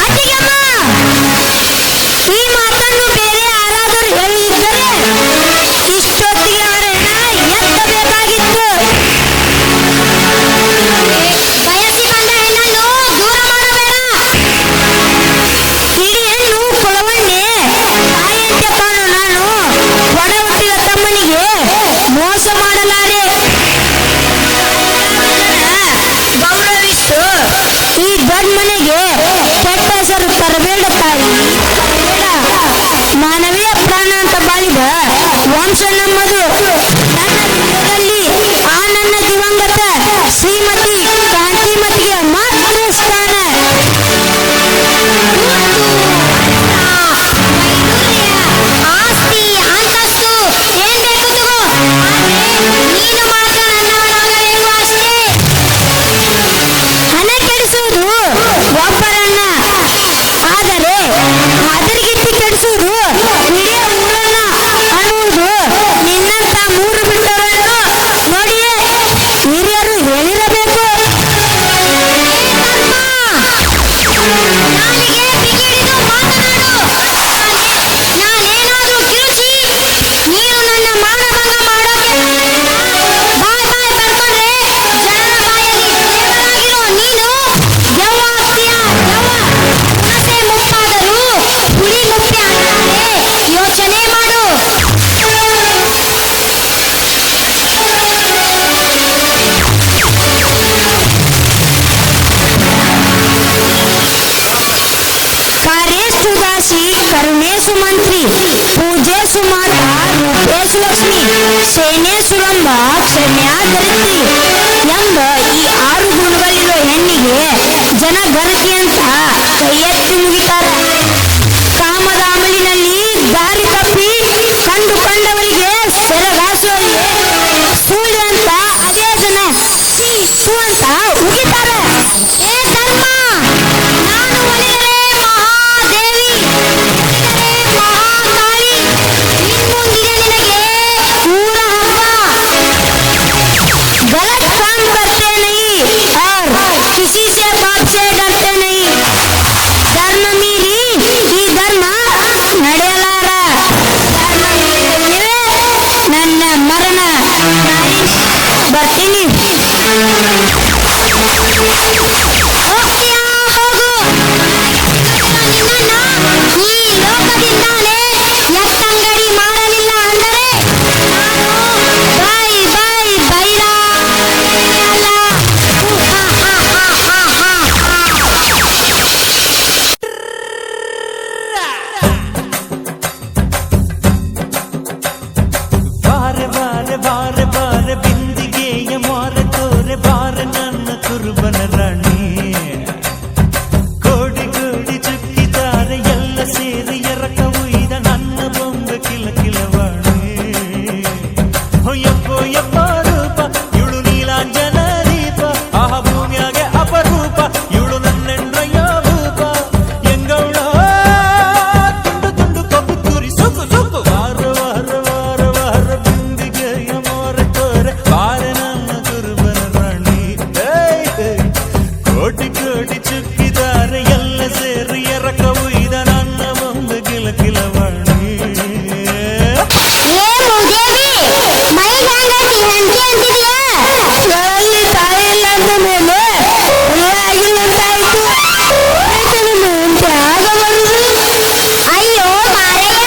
ಅತ್ತಿಗೆಮ್ಮ, ಈ ಮಾತನ್ನು ಬೇರೆ ಯಾರಾದರೂ ಹೇಳಿದ್ದರೆ ಇಷ್ಟೊತ್ತಿಗೆ ಅವರನ್ನ ಎತ್ತಬೇಕಾಗಿತ್ತು. ಬಯಸಿ ಬಂದ ಹೆಣ್ಣನ್ನು ದೂರ ಮಾಡಬೇಡ. ಇಡೀ ಹೆಣ್ಣು ಕುಲವನ್ನೇ ತಾಯಿಯಂತೆ ಕಾಣು. ನಾನು ಒಡ ಹುಟ್ಟಿದ ತಮ್ಮನಿಗೆ ಮೋಸ ಮಾಡಲಾರೆ. ಗೌರವಿಷ್ಟು ಈ ದೊಡ್ಡ ಮನೆಗೆ ಕೆಟ್ಟ ಹೆಸರು ತರಬೇಡ ತಾಯಿ, ತರಬೇಡ. ಮಾನವೀಯ ಪ್ರಾಣ ಅಂತ ಬಾಳಿದ ವಂಶ ನಮ್ಮದು. ನನ್ನ ಹೃದಯದಲ್ಲಿ ಆ ನನ್ನ ದಿವಂಗತ ಶ್ರೀಮತಿ ಕಾಂತಿಮತಿಗೆ ಮಾತ್ರ ಸ್ಥಾನ. ಆಸ್ತಿ ಅಂತಸ್ತು ಏನ್ ಬೇಕು ತಗೋ, ನೀನು ಮಾತ್ರ ನನ್ನವನಾಗಬೇಕು ಅಷ್ಟೇ. ಹಣ ಕೆಡಿಸುವುದು ಒಬ್ಬರನ್ನ, ಆದರೆ ಅದರಿಗಿತ್ತಿ ಕೆಡಿಸುವುದು ಇಡೀ ಊರನ್ನ ಅನ್ನುವುದು ನಿನ್ನಂತ ಮೂರು ಬಿಟ್ಟವರನ್ನು ನೋಡಿಯೇ ಹಿರಿಯರು ಹೇಳಿರಬೇಕು. ನಾಲಿಗೆ ಬಿಗಿಡಿದು ಮಾತನಾಡು. ನಾನೇನಾದ್ರೂ ಕಿರುಚಿ ನೀನು ನನ್ನ ಮಾನಭಂಗ ಮಾಡೋಕೆ ಬಾಯ್ ಬಾಯ್ ಬರ್ಕೊಂಡ್ರೆ ಜನರ ಬಾಯಲ್ಲಿ ದೇವರಾಗಿರೋ ನೀನು ದೆವ್ವ ಆಗ್ತೀಯ, ದೆವ್ವ. ಹುಣಸೆ ಮುಪ್ಪಾದರೂ ಹುಳಿ ಮುಪ್ಪೆ ಅಂತಾರೆ. ಯೋಚನೆ ಮಾಡು. ಕಾರ್ಯೇಶು ದಾಸಿ ಕರುಣೇಶು ಮಂತ್ರಿ ಪೂಜೇಶು ಮಾತಾ ರೂಪೇಶು ಲಕ್ಷ್ಮಿ ಸೇನೇಶು ರಂಭ ಕ್ಷಮ್ಯಾಧರಿತ್ರಿ ಎಂಬ ಈ 6 ಗುಣಗಳಿರೋ ಹೆಣ್ಣಿಗೆ ಜನ ಗರತಿ ಅಂತ ಕೈ ಎತ್ತಿ ಮುಗಿತಾರೆ. ಕಾಮದ ಅಮಲಿನಲ್ಲಿ ದಾರಿ ತಪ್ಪಿ ಕಂಡವರಿಗೆ ಸೆರಗಾಸುವಲ್ಲಿ ಸುಳ್ಳು ಅಂತ ಅದೇ ಜನ ಛೀ ಛೂ ಅಂತ ಉಗಿತಾರೆ. ಏ ಧರ್ಮ, ನಾನು ಒಲಿದರೆ ಮಹಾದೇವಿ, ಒಲಿದರೆ ಮಹಾಕಾಳಿ. ಇನ್ಮುಂದಿಗೆ ನಿನಗೆ ಊರ ಹಬ್ಬ. गलत काम करते नहीं और किसी से बात से डरते नहीं. ಧರ್ಮ ಮೀರಿ ಈ ಧರ್ಮ ನಡೆಯಲಾರ. ಧರ್ಮ ಮೀರಿದ್ರೆ ನನ್ನ ಮರಣ. ಬರ್ತೀನಿ. ಹೋಗ್ತೀಯಾ? ಹೋಗು. ನಿನ್ನನ್ನ ಈ ಲೋಕದಿಂದಾನೇ ಎತ್ತಂಗಡಿ ಮಾಡಲಿಲ್ಲ ಅಂದರೆ ನಾನು ಬಾಯಿ ಬಾಯಿ ಬೈರ ಅಲ್ಲ. ಬಾರೆ ಬಾರೆ ಬಾರೆ ಬಾರೆ ಬಿಂದಿಗೆಯ ಮಾರೆ ತೋರೆ ಬಾರೆ ನನ್ನ ಕುರುಬನ ರಾಣಿ. ಕೋಡಿ ಕೋಡಿ ಚುಕ್ಕಿದ್ದಾರೆ ಎಲ್ಲ ಸೇರಿ ಎರಕ ಉಯ್ದ ನನ್ನ ಬೊಂಬೆ ಕಿಲ ಕಿಲವಾಣಿ. ಯಪ್ಪೋ ಯಪ್ಪ ರೂಪ ಇವಳು ನೀಲಾಂಜನ ದೀಪ. ಆಹ ಭೂಮಿಯಾಗೆ ಅಪರೂಪ ಇವಳು ನನ್ನೆಂಡ್ರಯ್ಯ ಭೂಪ. ಎಂಗೌಳ ತುಂಡು ತುಂಡು ಕಬ್ಬು ತುರಿ ಸುಕ್ಕು ಸುಕ್ಕು. ವಾರ ವಾರ ವಾರ ವಾರ ಬಿಂದಿಗೆಯ ಮಾರೆ ತೋರೆ ಬಾರೆ ನನ್ನ ಕುರುಬನ ರಾಣಿ. ಕೋಟಿ ಕೋಟಿ ಚುಕ್ಕಿದ್ದಾರೆ ಎಲ್ಲ ಸೇರಿ ಎರಕ ಉಯ್ದ ನನ್ನ ಬೊಂಬೆ ಕಿಲ ಕಿಲವಾಣಿ. ಏ ಮೂದೇವಿ, ಮೈ ಹೆಂಗೈತಿ? ಹೆಂಡತಿ ಅಂತಿದ್ಯಾ?ಗಳಲ್ಲಿ ತಾಯಿ ಇಲ್ಲ ಅಂದ ಮೇಲೆ ಆಗಿಲ್ಲ ಅಂತಾಯ್ತು. ಹೆಂಡತಿ ಆಗಬಾರದು. ಅಯ್ಯೋ ಮಾರಯ್ಯ,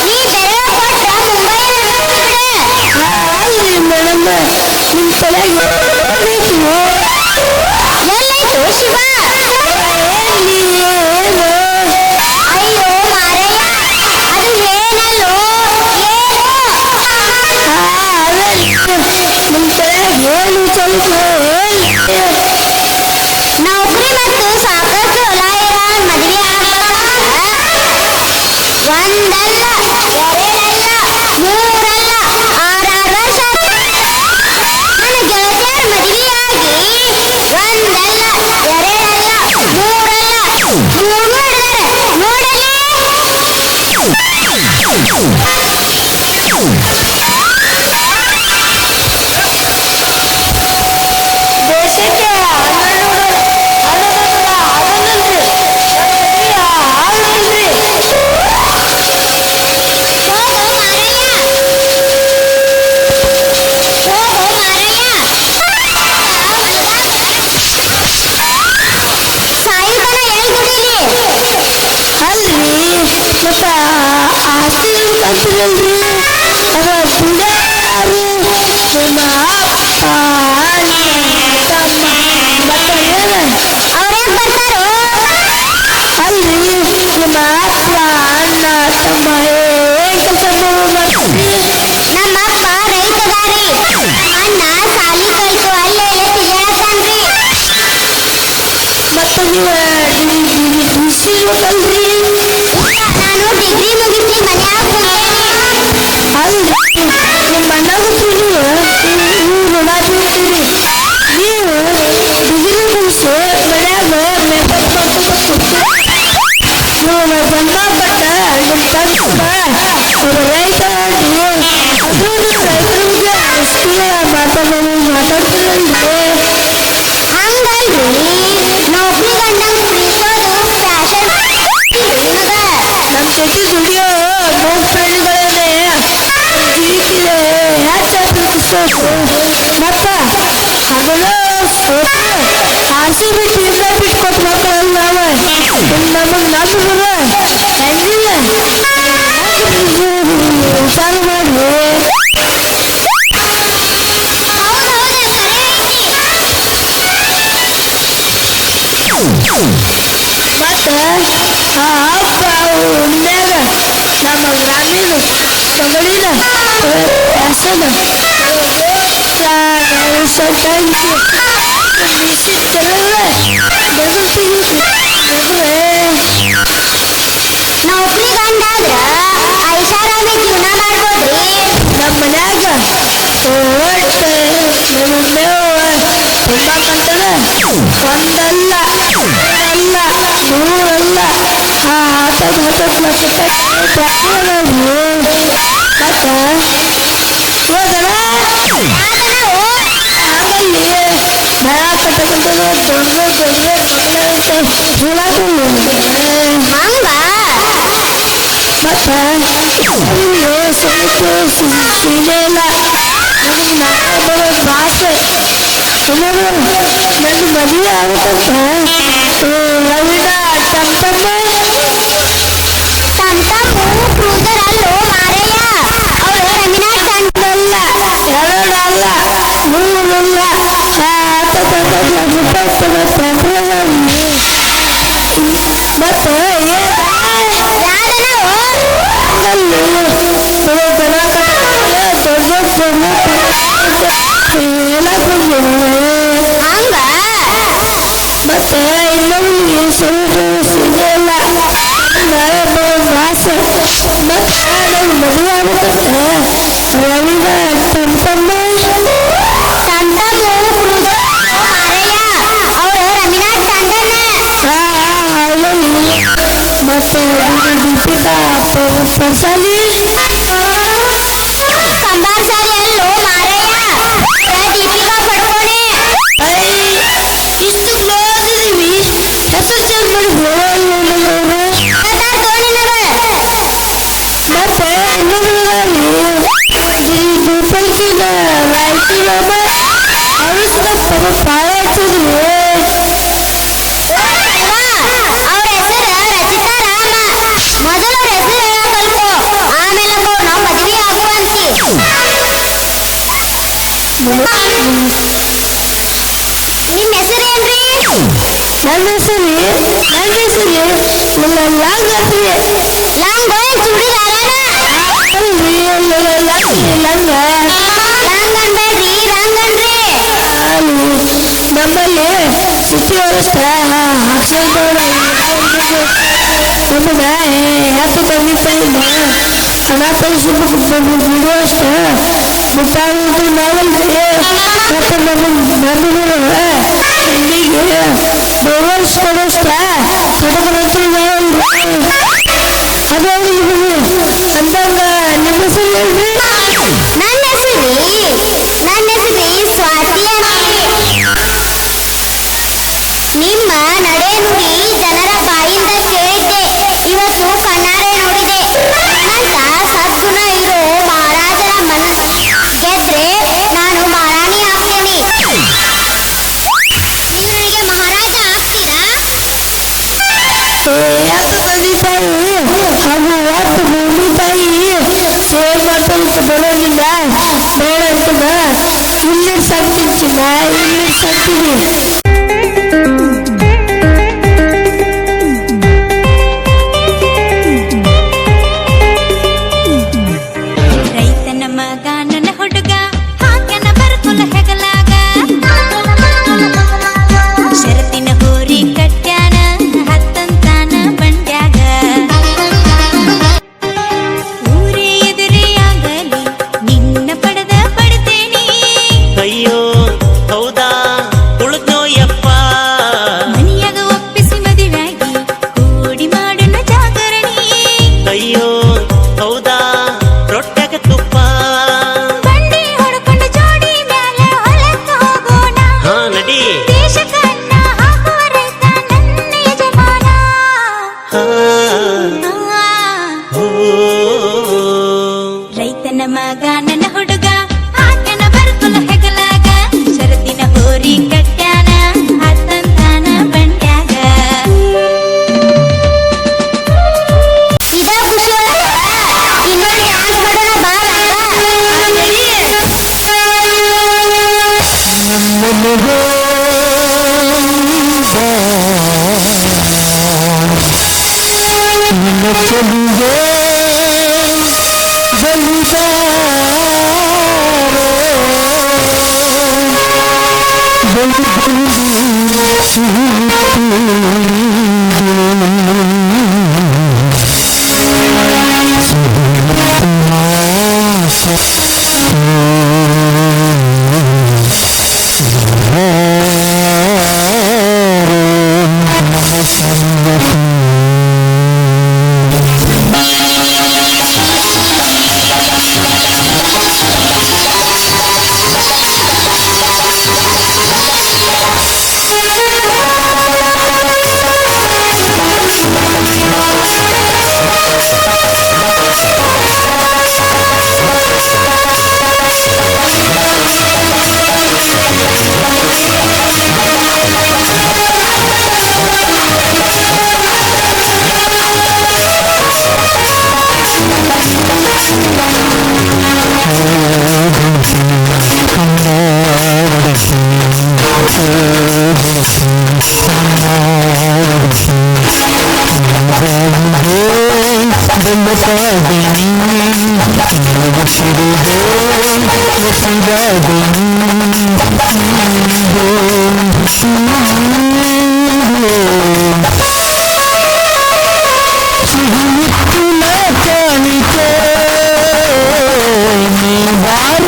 ನೀ ಬೆಳೆ ಕೊಟ್ಟ ಮುಂಬೈನಲ್ಲಿ ಆಗಲಿ ಮೇಡಮ್, ನಿಮ್ಮ ತಲೆಗೆ ಎಲ್ಲೈತು ಶಿವ? ಏನು ನೌಕರಿ ಮತ್ತು ಸಾಕಷ್ಟು ಹೊಲ ಇರೋ ಮದುವೆ ಒಂದಲ್ಲ ಎರಡಲ್ಲ ಮೂರಲ್ಲ 6 ವರ್ಷ ನನ್ನ ಗೆಳತಿಯರ ಮದುವೆಯಾಗಿ ಒಂದಲ್ಲ ಎರಡಲ್ಲ ಮೂರಲ್ಲ 3 ನೋಡಲೇ ದೇಶಕ್ಕೆ ಸಾಯುತನ ಎಲ್ಲಿ ದುಡೀಲಿ ಅಲ್ರಿ ಮತ್ತ ಆಸ್ತಿ ಕಂತಿರಲ್ರಿ ಅದ ಪುಡಾರು ನಿಮ್ಮ ಅಪ್ಪ ತಮ್ಮ ಮತ್ತೆ ಏನು ಅವ್ರ್ಯಾಕ್ ಬರ್ತಾರೋ ಅಲ್ರಿ ನಿಮ್ಮ ಅಪ್ಪ ಅಣ್ಣ ತಮ್ಮ ಏನ್ ಕೆಲಸ ಮಾಡ್ತೀರಿ ನಮ್ಮ ಅಪ್ಪ ರೈತದಾರಿ ಅಣ್ಣ ಸಾಲಿ ಕಲ್ತು ಅಲ್ಲೇ ತಿರ್ಗಾಡ್ತಾನ್ರಿ ಮತ್ತೆ ನೀವು ಬಿಸಿಲ್ರಿ ನಾನು ಡಿಗ್ರಿ ಮುಗಿಸಿ ಮನ್ಯಾಗ ಕುಂತೇನಿ ಅಲ್ರಿ ನಿಮ್ಮ ಅಣ್ಣಗೂ ಋಣ ಬೀಳ್ತೀರಿ ನೀವು ಡಿಗ್ರಿ ಮುಗಿಸಿ ಮನ್ಯಾಗ ಮೇಕಪ್ ನೀವು ಬಂದ ಬಟ್ಟ ನಿಮ್ಮ ತಮ್ಮ ರೈತ ಅದು ರೈತರಿಗೆ ಮಾತಾಡ್ತಿರಲ್ರಿ ಹಂಗಲ್ರಿ ನೌಕರಿ ಗಂಡಂಗ್ ಪ್ರೀಸೋದು ಫ್ಯಾಷನ್ ನಮ್ಮ ಜೊತೆ ದುಡಿಯೋ ಮೂರು ಫ್ರೆಂಡ್ಗಳನ್ನೇ ಜೀವಿಸಿದೆ ಹೆಚ್ಚಾಗ್ಬೇಕು ಮತ್ತ ಅದನ್ನ ಆರ್ಸಿ ಬಿಟ್ಟು ಇಲ್ಲ ಬಿಟ್ಕೊಟ್ಟು ಮಕ್ಕಳಲ್ಲ ನಮಗೆ ನಮ್ಗೆ ಹೆಂಗಿಲ್ಲ ಚಾಲು ಮಾಡ್ರಿ ಮತ್ತೆ ಆ ಅಪ್ಪ ಉಣ್ಮ್ಯಾಗ ನಮ್ಮ ಗ್ರಾಮೀಣ ತಗೊಳಿನ ಹೆಸನ ಬಿಸಿ ತೆರಲ್ಲ ನೌಕರಿ ಗಂಡಾದ್ರ ಐಷಾರಾಮಿ ಜೀವನ ಮಾಡ್ಬೋದ್ರಿ ನಮ್ಮ ಮನ್ಯಾಗ ಒಟ್ಟು ನಮ್ಮ ಮೇವ ತಿನ್ನಕಂತದ ಒಂದಲ್ಲ ಎರಡಲ್ಲ ಮೂರಲ್ಲ ಹತ್ತತ್ತು ಲಕ್ಷ ಮತ್ತೆ ಹೋದಲ್ಲ ಆಗಲ್ಲಿ ಭಯ ಕಟ್ಟಕಂತದ ದೊಡ್ಡ ಹಂಗ ಮತ್ತೆ ಸಿಗಲಿಲ್ಲ ನನಗೆ ನಾಳೆ ಭಾಷೆ ನನ್ನ ಮದುವೆ ಆಗುತ್ತಂತ ರವಿನ ತಮ್ಮ ತಂತಮ್ಮು ಕ್ರೂಸರ್ ಅಲ್ಲೋ ಮಾರಯ್ಯ ಅವಳು ರಮಿನಾ ಚಂದಲ್ಲ ಎರಡಲ್ಲ ಮೂರಲ್ಲ ಮತ್ತೆ ಹಂಗ ಮತ್ತೆ ಇನ್ನೊಂದು ಸಿಗಲ್ಲ ಭಾಷೆ ಮತ್ತೆ ಮದುವೆ ಆಗುತ್ತಂತೆ ರವಿನ ತಮ್ಮ ತಂತಮ್ಮು ಕ್ರೂಸರ್ ಮಾರಯ್ಯ ಅವಳು ರಮಿನಾ ಚಂದನ್ನ ಮತ್ತೆ ದೀಪಿಕಾ ಪರ್ಸಲಿ ಕಂಬಾರ್ ಸಾರಿ ಅಲ್ಲೋ ಮಾರಯ್ಯ ದೀಪಿಕಾ ಪಡ್ಕೋಣೆ ಇಷ್ಟು ಕ್ಲೋಸ್ ಇದೀವಿ ಹೆಸರು ಚೇಂಜ್ ಮಾಡಿ ಮತ್ತೆ ದೀಪಲ್ಕಿನ ರಾಯ್ತಿ ಬಾಬಾ ಅವರು ಸ್ವಲ್ಪ ಪಾಳ ಹಚ್ಚಿದ್ರು ಅವ್ರ ಹೆಸರು ರಚಿತಾ ರಾಮ ಮೊದಲು ಅವ್ರ ಹೆಸರು ಹೇಳಕಲ್ಕೋ ಆಮೇಲೆ ನಾವು ಮದುವೆ ಆಗುವಂತಿ ನಿಮ್ಮ ಹೆಸರೇನ್ರಿ ನನ್ನ ಹೆಸರು ನಿಮ್ಮ ಲಾಂಗ್ ಲಾಂಗ್ ಗೋಯ್ ಚೂಡಿದಾರನ ಲಂಗ ಲಾಂಗ್ ಅನ್ಬೇಡ್ರಿ ಲಾಂಗ್ ಅನ್ರಿ ದೋಸ್ತ ಹಾಕ್ಸೋಣ ನಮಗ ಹತ್ತು ತಂದಿಪ್ಪ ಹಣ ಕಳಿಸ್ಬೇಕು ಬಿಡುವಷ್ಟ ಮುಟ್ಟಾಗಿ ನಾವಲ್ರಿ ಮತ್ತೆ ನಮಗೆ ಬೋರ್ಸ್ ಕೊಡೋಷ್ಟ ಕೊಡಬರಂತ ನಾವಲ್ರಿ ಅದೇ ಅಂದಂಗ ನಿಮ್ಮ ಹೆಸರು ಹೇಳ್ರಿ. ನನ್ನ ಹೆಸರು ಸ್ವಾತಿ ನಿಮ್ಮ ನಡೆ ನುಡಿ ಜನರ ಬಾಯಿಂದ ಕೇಳಿದ್ದೆ, ಇವತ್ತು ಕಣ್ಣಾರೆ ನೋಡಿದೆ. ನನ್ನಂತ ಸದ್ಗುಣ ಇರೋ ಮಹಾರಾಜರ ಗೆದ್ರೆ ನಾನು ಮಹಾರಾಣಿ ಆಗ್ತೇನೆ. ನೀವು ನನಗೆ ಮಹಾರಾಜ ಆಗ್ತೀರಾ? ಯಾಕೆ ತಂದೆ ತಾಯಿ ಹಾಗೂ ಯಾಕೆ ಭೂಮಿ ತಾಯಿ ಸೇವೆ ಮಾಡ್ತಾ ಬರೋದಿಲ್ಲ ಬೇಡ ಅಂತದ ಇಲ್ಲಿ ಸಾಕ್ತೀನಿ ಚಿನ್ನ ಇಲ್ಲಿ ಸಾಕ್ತೀನಿ. ರೈತನ ಮಗ ನನ್ನ ಹುಡುಗ ಹಾಕ್ಯನ ಬರ್ಕೊಲ ಹೆಗಲಾಗ ಶರತಿನ ಹೋರಿ ಕಟ್ಯಾನ ಹತ್ತಂತಾನ ಬಂಡ್ಯಾಗ ಊರೇ ಎದುರೇ ಆಗಲಿ ನಿನ್ನ ಪಡೆದ ಪಡ್ತೇನಿ. ಅಯ್ಯೋ ಹೌದಾ ಉಳಿದ್ನೋ ಯಪ್ಪ ಮನಿಯಾಗ ಒಪ್ಪಿಸಿ ಮದುವೆಯಾಗಿ ಕೂಡಿ ಮಾಡೋಣ ಜಾಗರಣಿ. ಅಯ್ಯೋ ಹೌದಾ ರೊಟ್ಟಾಗ ತುಪ್ಪ ಬಂಡಿ ಹೊಡ್ಕೊಂಡು ಜೋಡಿ ಮ್ಯಾಲ ಹೊಲಕ್ಕ ಹೋಗೋಣ. ಹಾ ನಡಿ ದೇಶಕ್ಕನ್ನ ಹಾಕುವ ರೈತ ನನ್ನ ಯಜಮಾನ. ಹಾ ಓ ರೈತನ ಮಗ ನನ್ನ ಹುಡುಗ ಹಾಕ್ಯನ ಬರ್ಕೊಲ ಹೆಗಲಾಗ ಶರತಿನ ಹೋರಿ ಕಟ್ಯಾನ ಹತ್ತಂತಾನ ಬಂಡ್ಯಾಗ. ಇದ ಖುಷಿ ಇನ್ನೊಂದು ಡ್ಯಾನ್ಸ್ ಮಾಡೋಣ ಬಾರ.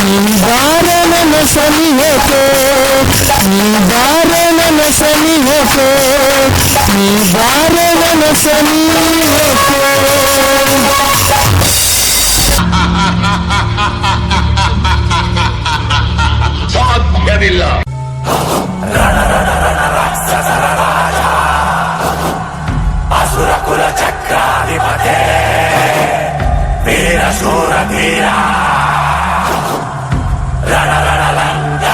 ನೀ ಬಾರ ನನ್ನ ಸನಿಹಕ್ಕೆ, ನೀ ಬಾರ ನನ್ನ ಸನಿಹಕ್ಕೆ, ನೀ ಬಾರ ನನ್ನ ಸನಿಹಕ್ಕೆ. ಸಾಧ್ಯವಿಲ್ಲ. ಅಸುರ ಕುಲ ಚಕ್ರಾಧಿಪತೆ ವೀರ ಶೂರ ಧೀರ ರಣರಣಲಂಕಾಧಿಪತೆ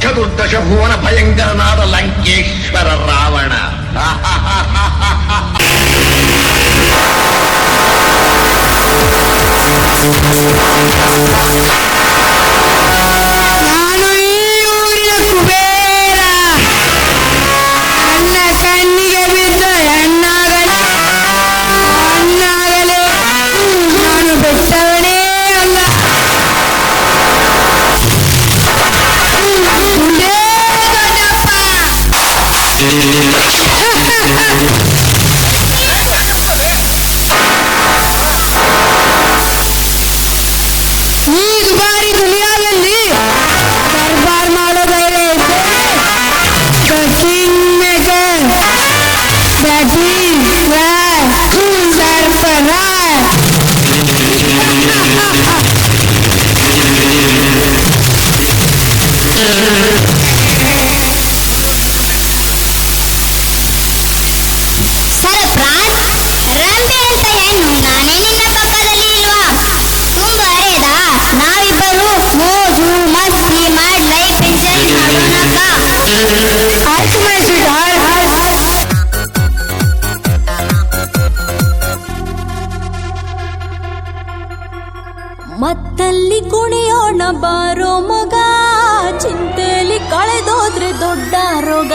ಚತುರ್ದಶ ಭುವನ ಭಯಂಕರನಾದ ಲಂಕೇಶ್ವರ ರಾವಣ. ನಾನು ಈ ಊರಿನ ಕುಬೇರ, ನನ್ನ ಕಣ್ಣಿಗೆ ಬಿದ್ದ ಹೆಣ್ಣಾಗಲಿ ಹಣ್ಣಾಗಲಿ ನಾನು ಬೆಟ್ಟವನೇ ಅಲ್ಲ. ಈ ದುಬಾರಿ ದುನಿಯಾದಲ್ಲಿ ದರ್ಬಾರ್ ಮಾಡೋ ಧೈರ್ಯ ಇದ್ದರೆ the kingmaker, that is Sarfaraz. Sarfaraz, ರಂಬೆ ಅಂತ ಹೆಣ್ಣು ನಾನೇ ನಿನ್ನ ಪಕ್ಕದಲ್ಲಿ ಇಲ್ವಾ? ತುಂಬ ಅರೆದ, ನಾವಿಬ್ಬರು ಮೋಜು ಮಸ್ತಿ ಮಾಡಿ ಲೈಫ್ ಎಂಜಾಯ್ ಮಾಡೋಣ ಬಾ. ಆಯ್ತು ಮೈ ಸ್ವೀಟ್ ಮತ್ತಲ್ಲಿ ಕುಣಿಯೋಣ ಬಾರೋ ಮಗ, ಚಿಂತೆಲಿ ಕಳೆದೋದ್ರೆ ದೊಡ್ಡ ರೋಗ.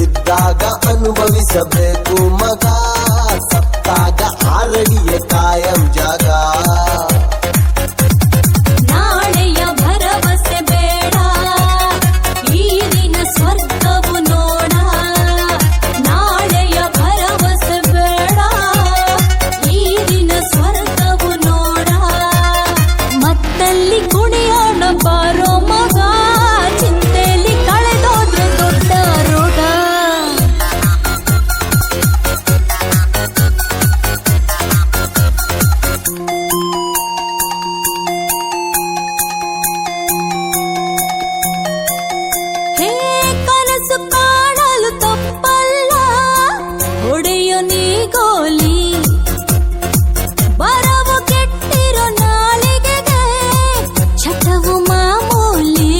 ಇದ್ದಾಗ ಅನುಭವಿಸಬೇಕು ಮಗ, ಸತ್ತಾಗ ಆರಡಿಯ ಕಾಯಂ ಜಾಗ. ನಾಳೆಯ ಭರವಸೆ ಬೇಡ, ಈ ದಿನ ಸ್ವರ್ಗವು ನೋಡ. ನಾಳೆಯ ಭರವಸೆ ಬೇಡ, ಈ ದಿನ ಸ್ವರ್ಗವು ನೋಡ. ಮತ್ತಲ್ಲಿ ಕುಣಿಯೋಣ ಬಾರೋ ಮಗ, ಚಿಂತೆಲಿ ಕಳೆದೋದ್ರೆ ದೊಡ್ಡ ರೋಗ. ಹೇ ಕನಸು ಕಾಣಲು ತಪ್ಪಲ್ಲ, ಹೊಡೆಯೋ ನೀ ಗೋಲಿ. ಬರವು ಕೆಟ್ಟಿರೋ ನಾಳಿಗೆಗೆ ಚಟವು ಮಾಮೂಲಿ.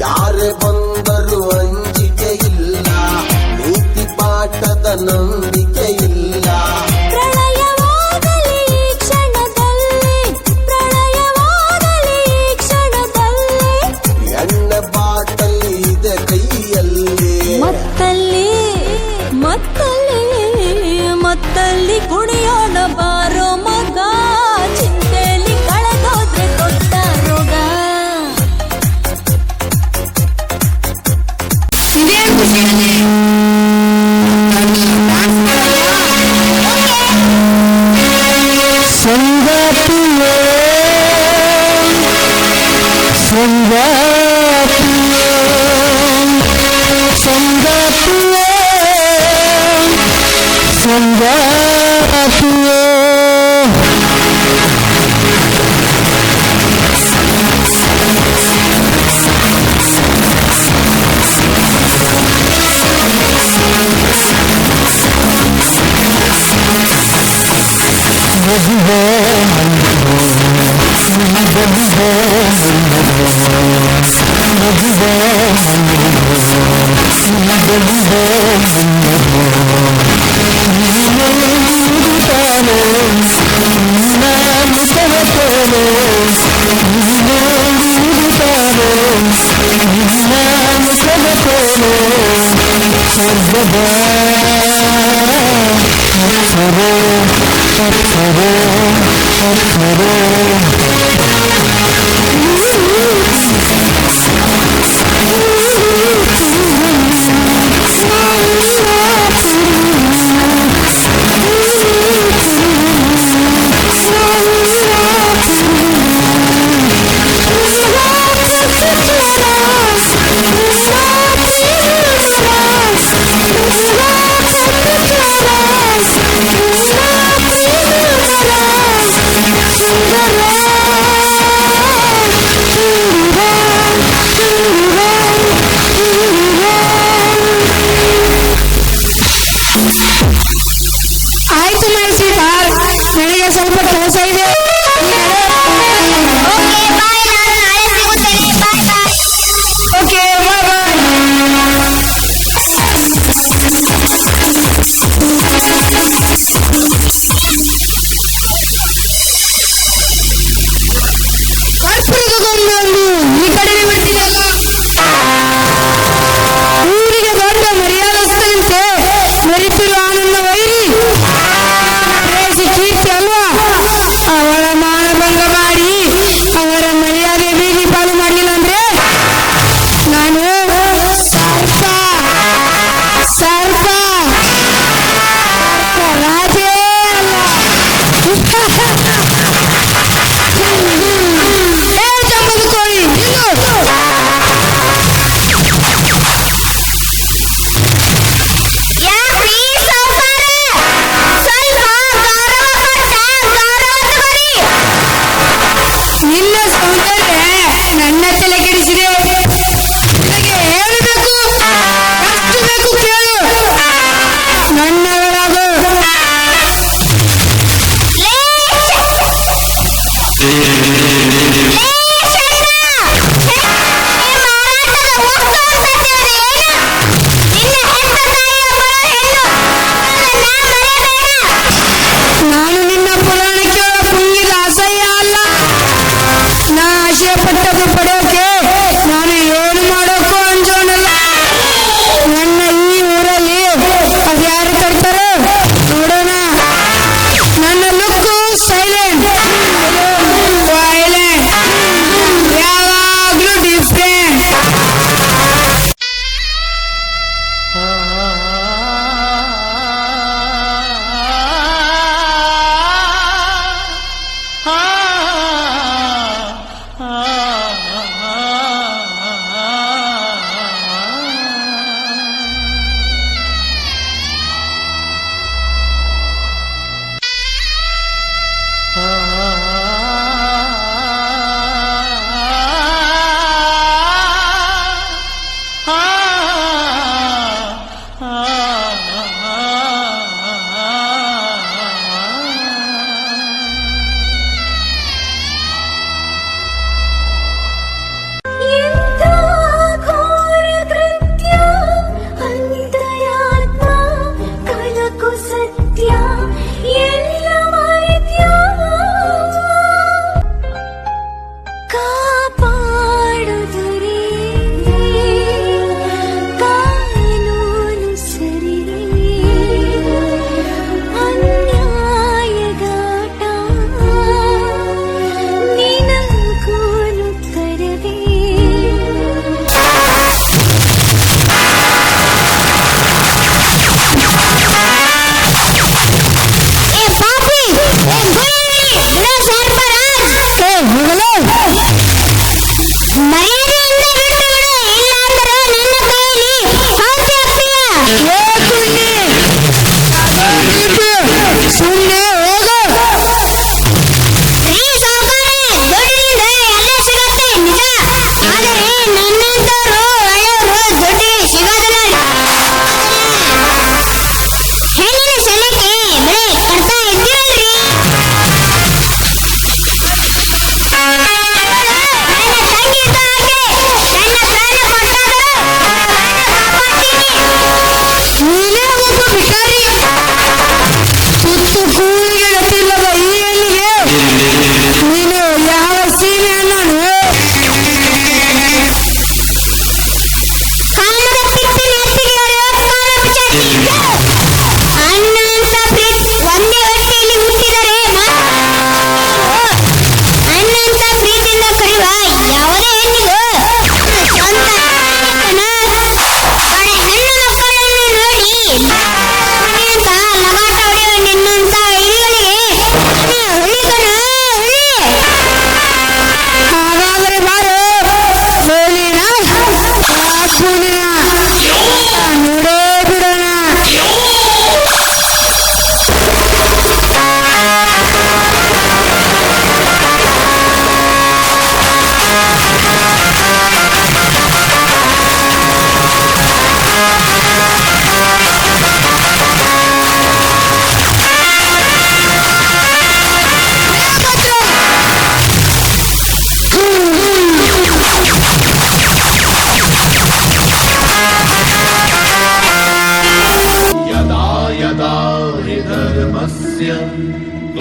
ಯಾರೇ ಬಂದರೂ ಅಂಜಿಕೆ ಇಲ್ಲ, ನೀತಿ ಪಾಠದ ನಂಬಿಕೆ ಇಲ್ಲ. ಪ್ರಳಯವಾಗಲಿ ಈ ಕ್ಷಣದಲ್ಲಿ, ಪ್ರಳಯವಾಗಲಿ ಈ ಕ್ಷಣದಲ್ಲಿ. ಎಣ್ಣೆ ಬಾಟಲಿ ಇದೆ ಕೈಯಲ್ಲಿ. ಮತ್ತಲ್ಲಿ ಮತ್ತಲ್ಲಿ ಮತ್ತಲ್ಲಿ ಕುಣಿಯೋಣ ಬಾರೋ ಮಗ, ಚಿಂತೆಲಿ ಕಳೆದೋದ್ರೆ ದೊಡ್ಡ ರೋಗ. ಇದೇನು ಖುಷಿ? ಸಂಗಾತಿಯೇ ಸಂಗಾತಿಯೇ ಸಂಗಾತಿಯೇ ಸಂಗಾತಿಯೇ. ಮದುವೆ ನಾನು ಆಯ್ತು ಮೈಸಿ ಬಾರ್, ನನಗೆ ಸ್ವಲ್ಪ ಕೆಲಸ ಇದೆ. ಓಕೆ ಬಾಯ್, ನಾನು ನಾಳೆ ಸಿಗುತ್ತೇನೆ. ಬಾಯ್ ಬಾಯ್. ಓಕೆ ಬಾಯ್ ಬಾಯ್. ಕರ್ಪೂರದ ಗೊಂಬೆಯನ್ನು ಈ ಕಡೆಗೆ ಬಿಟ್ಟಿದ್ದಲ್ಲ. ಊರಿಗೆ ದೊಡ್ಡ ಮರ್ಯಾದಸ್ಥನಂತೆ ಮೆರೆತಿರುವ ಆನಂದ ವೈರಿ ಪ್ರೇಯಸಿ ಕೀರ್ತಿ ಅಲ್ವಾ, ಅವಳ ಮಾನಭಂಗ ಮಾಡಿ ಅವರ ಮರ್ಯಾದೆ ಬೀದಿ ಪಾಲು ಮಾಡಲಿಲ್ಲ ಅಂದ್ರೆ ನಾನು ಸರ್ಪ ಸರ್ಪ ರಾಜೇ ಅಲ್ಲ. ಏ ಜಂಬದ ಕೋಳಿ, ನಿಲ್ಲು. ಯಾಕ್ರೀ ಸಾವ್ಕಾರೆ? ಸ್ವಲ್ಪ ಗೌರವ ಕೊಟ್ಟ ಗೌರವ ತಗೊಳ್ಳಿ. ನಿನ್ನ ಸೌಂದರ್ಯ ನನ್ನ ತಲೆ ಕೆಡಿಸಿದೆ. ನಿನಗೆ ಹೇಳಬೇಕು, ಎಷ್ಟು ಬೇಕು ಕೇಳು, ನನ್ನವರಾಗು. ನಾನು ನಿನ್ನ ಪುರಾಣಕ್ಕೆ ಕುಂಗಿದ ಅಸಹ್ಯ ಅಲ್ಲ. ನಾ ಆಶೆ ಪಟ್ಟದ್ದು ಪಡೆಯೋಕೆ ನಾನು ಏನು ಮಾಡೋಕ್ಕೂ ಅಂಜೋನಲ್ಲ. ನನ್ನ ಈ ಊರಲ್ಲಿ ಅದ್ಯಾರು ತರ್ತಾರೆ ನೋಡೋಣ. ನನ್ನ ಲುಕ್ಕು ಸೈಲೆಂಟ್,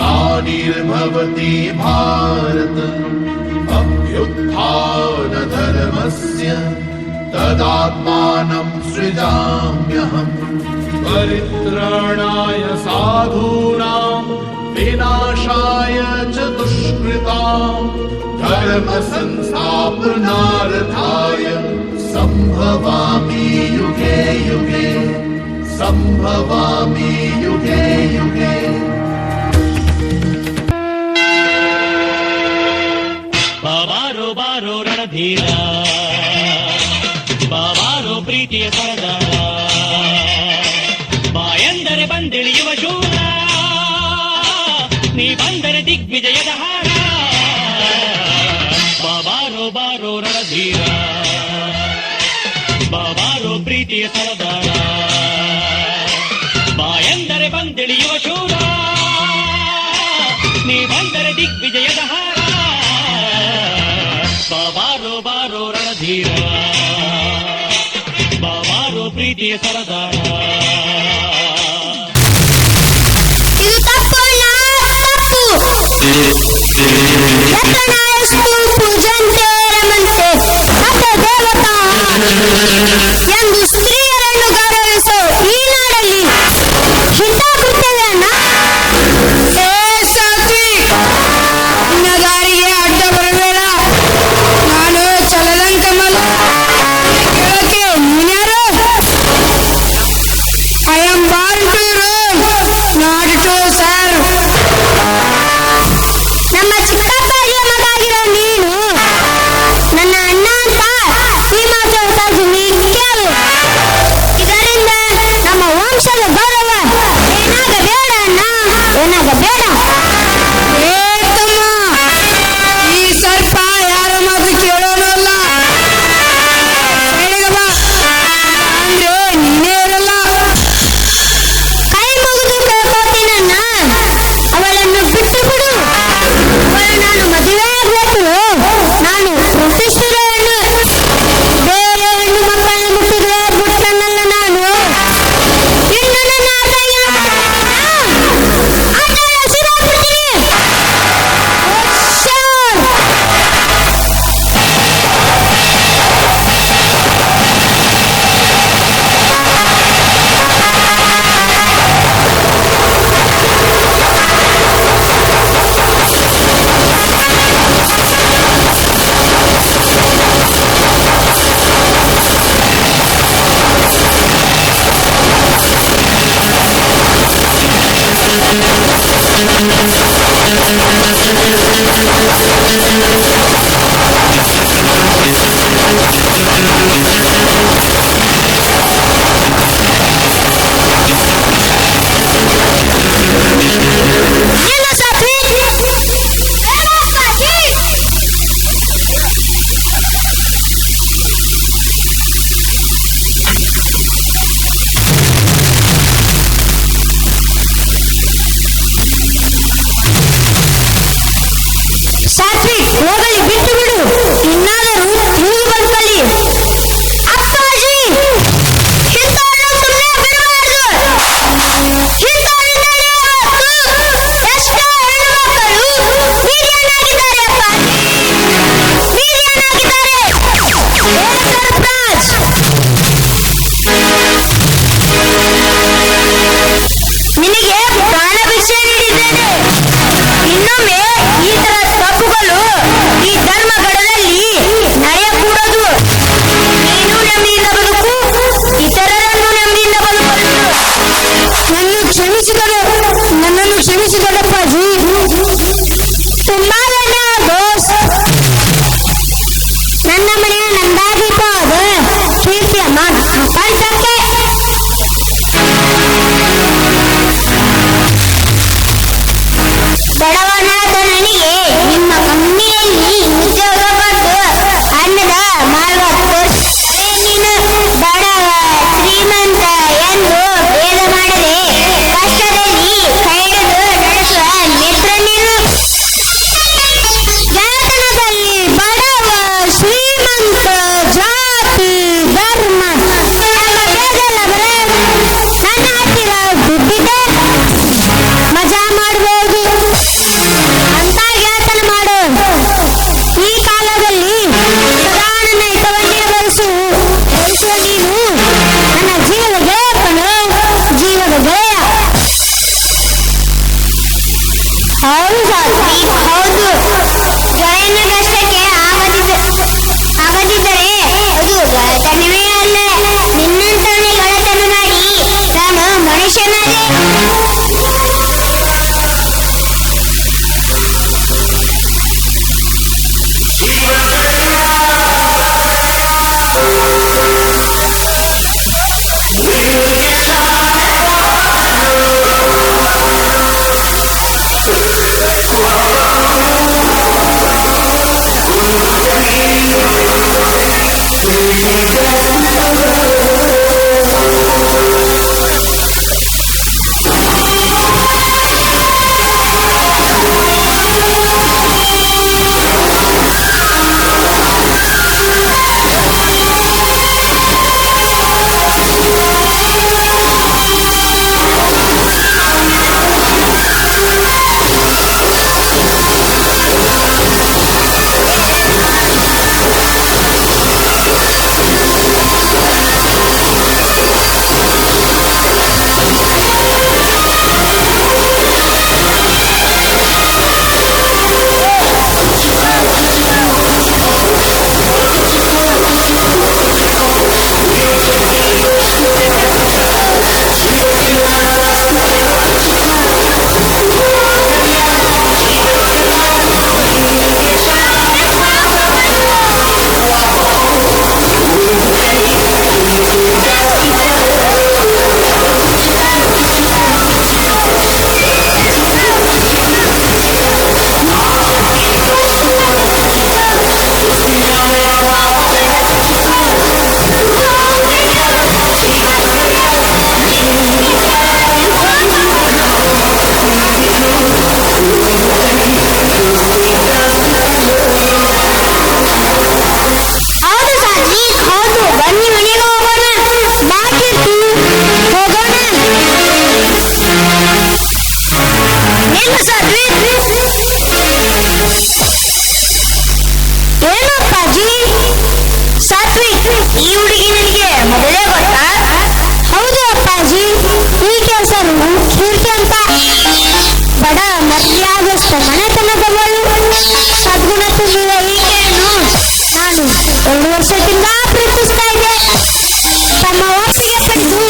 ग्लानिर्भवति भारत अभ्युत्थानधर्मस्य तदात्मानं सृजाम्यहम् परित्राणाय साधूनां विनाशाय च दुष्कृतां धर्म संस्थापनार्थाय संभवामि युगे युगे संभवामि युगे युगे ಬಾರೋ ಬಾರೋ ರಣಧೀರ ಬಾರೋ ಪ್ರೀತಿಯ ಸರದಾರ ಬಾಯಂದರೆ ಬಂದಿಳಿಯುವ ಶೂರ ನೀ ಬಂದರೆ ದಿಗ್ವಿಜಯದ ಹಾರ ಬಾರೋ ಬಾರೋ ರಣಧೀರ ಬಾರೋ ಪ್ರೀತಿಯ ಸರದಾರ ಬಾಯಂದರೆ ಬಂದಿಳಿಯುವ ಶೂರ ನೀ ಬಂದರೆ ದಿಗ್ವಿಜಯದ ಹಾರ ಬಾರೋ ಬಾರೋ ರಣಧೀರ ಬಾರೋ ಪ್ರೀತಿಯ ಸರದಾರ ಇದು ತಪ್ಪು ಯತ್ನಾಯಸ್ತು ಪೂಜಂತೆ ರಮಂತೆ ಅತ ದೇವತಾ ಎಂದು ಸ್ತ್ರೀಯರನ್ನು ಗೌರವಿಸೋ ಈ ನಾಡಲ್ಲಿ ಇಂಥ ಕೃತ್ಯವೇನ ನಿನ್ನ ದಾರಿಗೆ ಅಡ್ಡ ಬರಬೇಡ. ನಾನು ಚಲದಂಕಮಲ್ಲ ಕೇಳಕ್ಕೆ ನೀನ್ಯಾರು? I am born to rule not to serve. ನಮ್ಮ ಚಿಕ್ಕಪ್ಪಾಜಿಯ ಮಗಾಗಿರೋ ನೀನು ನನ್ನ ಅಣ್ಣ ಅಂತ ಈ ಮಾತು ಹೇಳ್ತಾ ಇದ್ದೀನಿ ಕೇಳು. ಇದರಿಂದ ನಮ್ಮ ವಂಶದ ಗೌರವ ಏನಾಗಬೇಡ ಅಣ್ಣ, ಏನಾಗಬೇಡ. ಏ ತಮ್ಮ, ಈ ಸರ್ಪ ಯಾರ ಮಾತು ಕೇಳೋನಲ್ಲ. ಸೈಡಿಗೆ ಬಾ ಅಂದ್ರೆ ನೀನೇ ಇರಲ್ಲ. ಕೈ ಮುಗಿದು ಕೇಳ್ಕೋತೀನಣ್ಣ, ಅವಳನ್ನು ಬಿಟ್ಟು ಬಿಡು. ಅವಳು ನಾನು ಮದುವೆ ಆಗ್ಬೇಕು. ನಾನು ಪ್ರತಿಷ್ಠಿತ ಹೆಣ್ಣು. ಬೇರೆ ಹೆಣ್ಣು ಮಕ್ಕಳನ್ನು ಮುಟ್ಟಿದ್ರೆ ಬಿಟ್ಟನಲ್ಲ ನಾನು. ಇನ್ನು ನನ್ನ ಅಸಹ್ಯ ಆಟ ಹಸಿರಾಗ್ಬಿಡ್ತೀನಿ. ಏನು ಸಾಥಿ? ಏನು ಸಾಥಿ? ಸಾತ್ವಿಕ್, ಹೋಗಲಿ ಬಿಟ್ಟು ಬಿಡು. ಇನ್ನಾದರೂ ತಿಳಿದು ಬಂದ್ಕೊಳ್ಳಿ. ಹೌದು ಸಾಧ್ವಿ ಹೌದು. ಜ್ವರನ ಕಷ್ಟಕ್ಕೆ ಆಗದಿದ್ದರೆ ಅದು ಗೆಳೆತನವೇ ಅಲ್ಲ. ನಿನ್ನಂತವನೇ ಗೆಳೆತನ ಮಾಡಿ ನಾನು ಮನುಷ್ಯನಾದೆ. ಮನೆತನದವಳು ಸದ್ಗುಣ ತುಂಬಿದ ಈಕೆಯನ್ನು ನಾನು 2 ವರ್ಷದಿಂದ ಪ್ರೀತಿಸ್ತಾ ಇದ್ದೆ. ತಮ್ಮ ಒಪ್ಪಿಗೆ ಪಡೆದು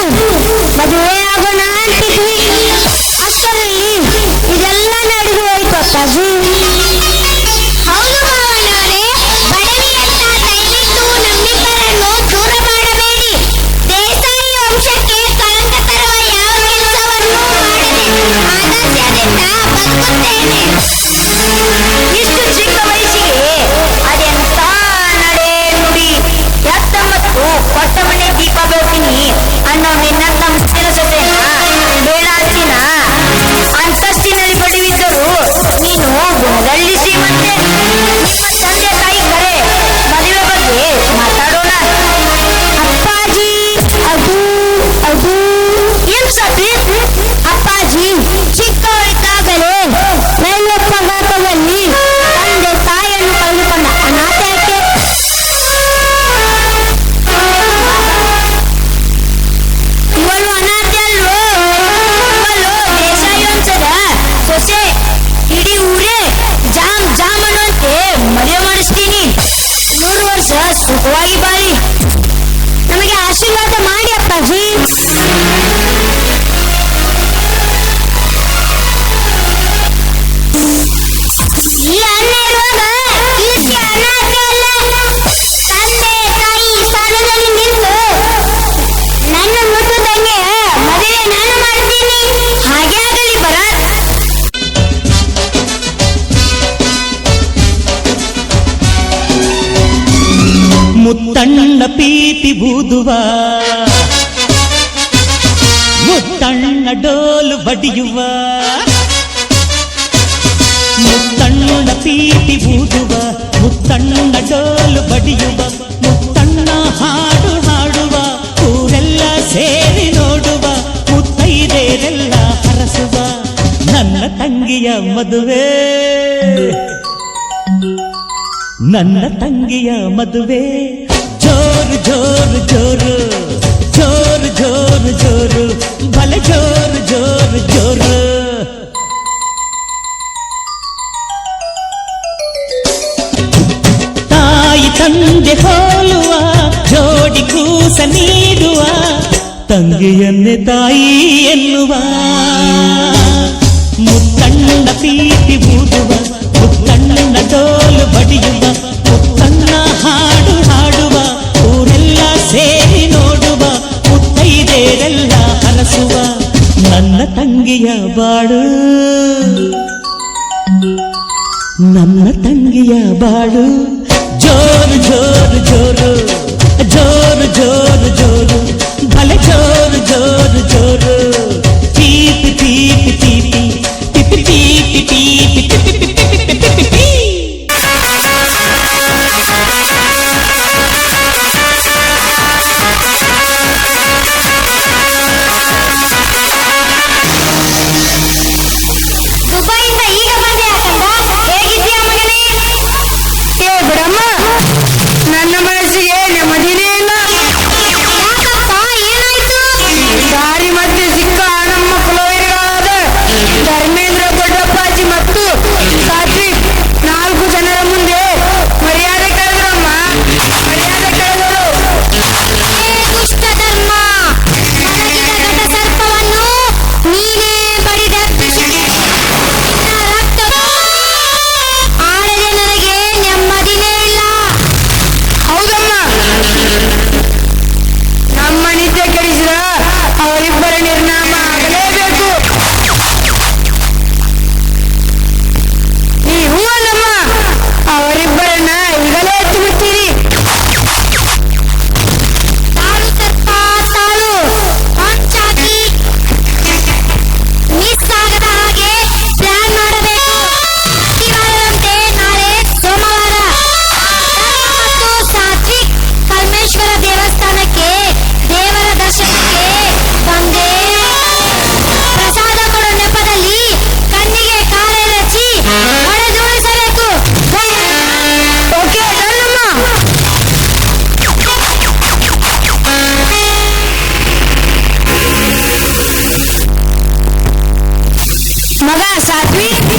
ಮದುವೆ ಆಗೋಣ ಅಂತಿದ್ವಿ. ಅಷ್ಟರಲ್ಲಿ ಇದೆಲ್ಲ ನಡೆದು ಹೋಯ್ತು ಅಪ್ಪಾಜಿ. ಹೌದು ಮಾವನವರೇ, ಬಡವಿಯಂತ ದಯವಿಟ್ಟು ನಮ್ಮಿಬ್ಬರನ್ನು ದೂರ ಮಾಡಬೇಡಿ. ದೇಸಾಯಿ ವಂಶಕ್ಕೆ ಕಳಂಕ ತರುವ ಯಾವ ಕೆಲಸವನ್ನು ಮಾಡದೆ ಆದರ್ಶದಿಂದ ಬದುಕುತ್ತೇನೆ. ಇಷ್ಟು ಚಿಕ್ಕ ವಯಸ್ಸಿಗೆ ಅದೆಂತ ನಡೆ ನುಡಿ ಎತ್ತ ಮತ್ತು ಕೊಟ್ಟ ಮನೆ ದೀಪ ಬೆಳಕಿನಿ ಅನ್ನೋ ನಿನ್ನಂತ ಮುತ್ತಿನ ಸೊಸೆನ ಬೇಡಾಚಿನ ಅಂತಸ್ತಿನಲ್ಲಿ ಬಡಿವಿದ್ದರು ನೀನು ಗುಣದಲ್ಲಿ ಶ್ರೀಮಂತೆ. ನಿಮ್ಮ ತಂದೆ ತಾಯಿ ಕರೆ ಮದುವೆ ಬಗ್ಗೆ ಮಾತಾಡೋಣ. ಅಪ್ಪಾಜಿ ಅದು ಅದು ಏನು ಸಾಧ್ವಿ? ಅಪ್ಪಾಜಿ ಚಿಕ್ಕವರಿದ್ದಾಗಲೇ ರೈಲಪ್ಪಘಾತದಲ್ಲಿ ತಂದೆ ತಾಯಿಯನ್ನು ಕಳೆದುಕೊಂಡ ಅನಾಥಕ್ಕೆ ಇವಳು ಅನಾಥೆ ಅಲ್ವೋ? ಇವಳು ದೇಸಾಯಿ ವಂಶದ ಸೊಸೆ. ಇಡೀ ಊರೇ ಜಾಮ್ ಜಾಮ್ ಅನ್ನುವಂತೆ ಮದುವೆ ಮಾಡಿಸ್ತೀನಿ. 100 ವರ್ಷ ಸುಖವಾಗಿ ಬಾಳಿ. ನಮಗೆ ಆಶೀರ್ವಾದ ಮಾಡಿ ಅಪ್ಪಾಜಿ. ಈ ಅನ್ನ ಇರುವಾಗ ಕೀರ್ತಿ ಅನಾಥೆ ಅಲ್ಲ. ತಂದೆ ತಾಯಿ ಸ್ಥಾನದಲ್ಲಿ ನಿಂತು ನನ್ನ ಮುದ್ದು ತಂಗೆ ಮದುವೆ ನಾನು ಮಾಡ್ತೀನಿ. ಹಾಗೆ ಆಗಲಿ ಭರತ್. ಮುತ್ತಣ್ಣ ಪೀಪಿ ಬೂದುವ ಮುತ್ತಣ್ಣ ಡೋಲು ಬಡಿಯುವ ಮುತ್ತಣ್ಣ ಪೀಪಿ ಬೂದುವ ಮುತ್ತಣ್ಣ ಡೋಲು ಬಡಿಯುವ ಮುತ್ತಣ್ಣ ಹಾಡು ಹಾಡುವ ಊರೆಲ್ಲ ಸೇರಿ ನೋಡುವ ಮುತ್ತೈದೆರೆಲ್ಲ ಹರಸುವ ನನ್ನ ತಂಗಿಯ ಮದುವೆ ನನ್ನ ತಂಗಿಯ ಮದುವೆ ಜೋರು ಜೋರು ಜೋರು ಜೋರು ಜೋರು ಜೋರು ಬಲೆ ಜೋರು ಜೋರು ಜೋರು. ತಂದೆ ಹೋಲುವ ಜೋಡಿ ಕೂಸ ನೀಡುವ ತಂಗಿಯನ್ನೇ ತಾಯಿ ಎನ್ನುವ ಮುತ್ತಣ್ಣ ಪ್ರೀತಿ ಊದುವ ಮುತ್ತಣ್ಣ ಡೋಲು ಬಡಿಯುವ ಮುತ್ತಣ್ಣ ಹಾಡು ಹಾಡುವ ಊರೆಲ್ಲ ಸೇರಿ ನೋಡುವ ಮುತ್ತೈದೆರೆಲ್ಲ ಹರಸುವ ನನ್ನ ತಂಗಿಯ ಬಾಳು ನನ್ನ ತಂಗಿಯ ಬಾಳು ಜೋರು ಜೋರು ಜೋರು ಜೋರು ಜೋರು ಜೋರು ಭಲೆ ಜೋರು ಜೋರು ಜೋರು ಪೀಪಿ ಪೀಪಿ ಪೀಪಿ ಪಿಪಿ ಪೀಪಿ ಪೀಪಿ ಪಿಪಿ ಪಿಪಿ ಪಿಪಿ ಪೀ. ದುಬೈಯಿಂದ ಈಗ ಬಂದೆ ಯಾಕಂದ ಹೇಗಿದ್ದೀಯ ಮಗನೇ ಏ ಬಿಡಮ್ಮ, ನನ್ನ ಮನಸ್ಸಿಗೆ ನೆಮ್ಮದಿನೇ ಇಲ್ಲ. ಯಾಕಪ್ಪ ಏನಾಯ್ತು ದಾರಿ ಮಧ್ಯೆ ಸಿಕ್ಕ ನಮ್ಮ ಕುಲವೈರಿಗಳಾದ ಧರ್ಮೇಂದ್ರ ದೊಡ್ಡಪ್ಪಾಜಿ ಮತ್ತು ಸಾತ್ವಿಕ್ 4 ಜನರ ಮುಂದೆ ಮರ್ಯಾದೆ ಕಳೆದ್ರಮ್ಮ, ಮರ್ಯಾದೆ ಕಳೆದರು. ಏ ದುಷ್ಟ ಧರ್ಮ ಮಲಗಿದ ಘಟ ಸರ್ಪವನ್ನು ನೀನೇ ಬಡಿದೆಬ್ಬಿಸಿ ನಿನ್ನ ರಕ್ತದ ಆಡದೆ ನನಗೆ ನೆಮ್ಮದಿನೇ ಇಲ್ಲ ಹೌದಮ್ಮ, ನಮ್ಮ ನಿದ್ದೆ ಕೆಡಿಸಿದ ಅವರಿಬ್ಬರ ನಿರ್ನಾಮ ಆಗಲೇಬೇಕು. ನೀವು ಅಲ್ಲಮ್ಮ, ಅವರಿಬ್ಬರನ್ನ ಈಗಲೇ ತುಡುತ್ತೀರಿ. ತಾಳು ಸರ್ಪ ತಾಳು ಹೊಂಚಾಕಿ ಮಿಸ್ ಆಗದ ಹಾಗೆ ಪ್ಲಾನ್ ಮಾಡಬೇಕು ಶನಿವಾರದಂತೆ ನಾಳೆ ಸೋಮವಾರ ನಾನು ಮತ್ತು ಸಾತ್ವಿಕ್ ಕಲ್ಮೇಶ್ವರ ದೇವಸ್ಥಾನಕ್ಕೆ ದೇವರ ದರ್ಶನಕ್ಕೆ ಬಂದೆ ಪ್ರಸಾದ ಕೊಡೋ ನೆಪದಲ್ಲಿ ಕಣ್ಣಿಗೆ ಕಾರೆ ರಚಿ ಹೊಡೆದುಳಿಸಬೇಕು ಓಕೆ ಡನ್ನಮ್ಮ. ಮಗ ಸಾತ್ವಿಕ್,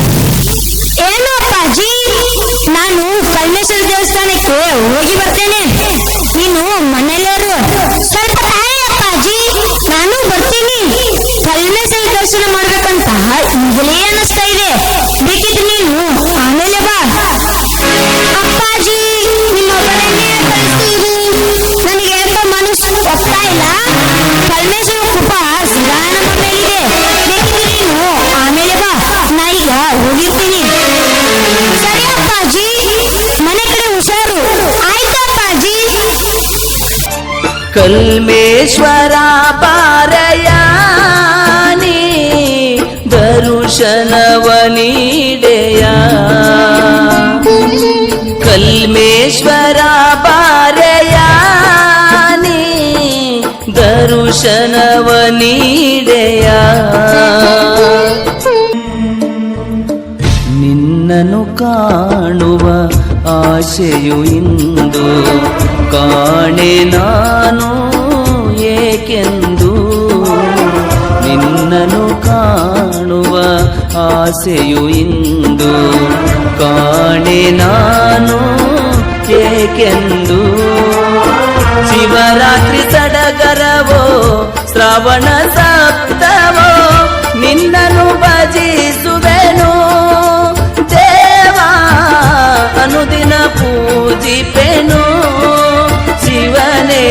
ಏನು ಅಪ್ಪಾಜಿ ನಾನು ಕಲ್ಮೇಶ್ವರ ದೇವಸ್ಥಾನಕ್ಕೆ ಹೋಗಿ ಬರ್ತೇನೆ, ನೀನು ಮನೇಲೇರು. ಸ್ವಲ್ಪ ತಾಯಿ ಅಪ್ಪಾಜಿ ನಾನು ಬರ್ತೀನಿ. ಕಲ್ಮೇಶ್ವರ ದರ್ಶನ ಮಾಡ್ಬೇಕಂತ ಈಗಲೇ ಅನ್ನಿಸ್ತಾ ಇದೆ, ಬೇಕಿದ್ರೆ ನೀನು ಆಮೇಲೆ ಬಾ. ಅಪ್ಪಾಜಿ ನಿಮ್ಮೊಬ್ಬರನ್ನೇ ಕಳಿಸ್ತೀರಿ ನನಗೆ ಎಂಬ ಮನಸ್ಸು ಒಪ್ತಾ ಇಲ್ಲ. ಕಲ್ಮೇಶ್ವರ ಕೃಪಾ ಸದಾ ನಮ್ಮ ಮೇಲಿದೆ, ಬೇಕಿದ್ರೆ ನೀನು ಆಮೇಲೆ ಬಾ, ನಾ ಈಗ ಹೋಗಿರ್ತೀನಿ. ಸರಿ ಅಪ್ಪಾಜಿ ಮನೆ ಕಡೆ ಹುಷಾರು. ಆಯ್ತು ಅಪ್ಪಾಜಿ ಕಲ್ಮೇಶ್ವರ ಪಾರಯಾನಿ ದರುಶನವ ನೀಡೆಯ ಕಲ್ಮೇಶ್ವರ ಪಾರಯಾನಿ ದರುಶನವ ನೀಡೆಯ ನಿನ್ನನು ಕಾಣುವ ಆಶೆಯು ಇಂದು ಕಾಣೆ ನಾನು ಏಕೆಂದು ನಿನ್ನನು ಕಾಣುವ ಆಸೆಯು ಇಂದು ಕಾಣೆ ನಾನು ಏಕೆಂದು ಶಿವರಾತ್ರಿ ಸಡಗರವೋ ಶ್ರಾವಣ ಸಪ್ತವೋ ನಿನ್ನನು ಭಜಿಸುವೆನು ದೇವಾ ಅನುದಿನ ಪೂಜಿಪೆನು ಶಿವನೇ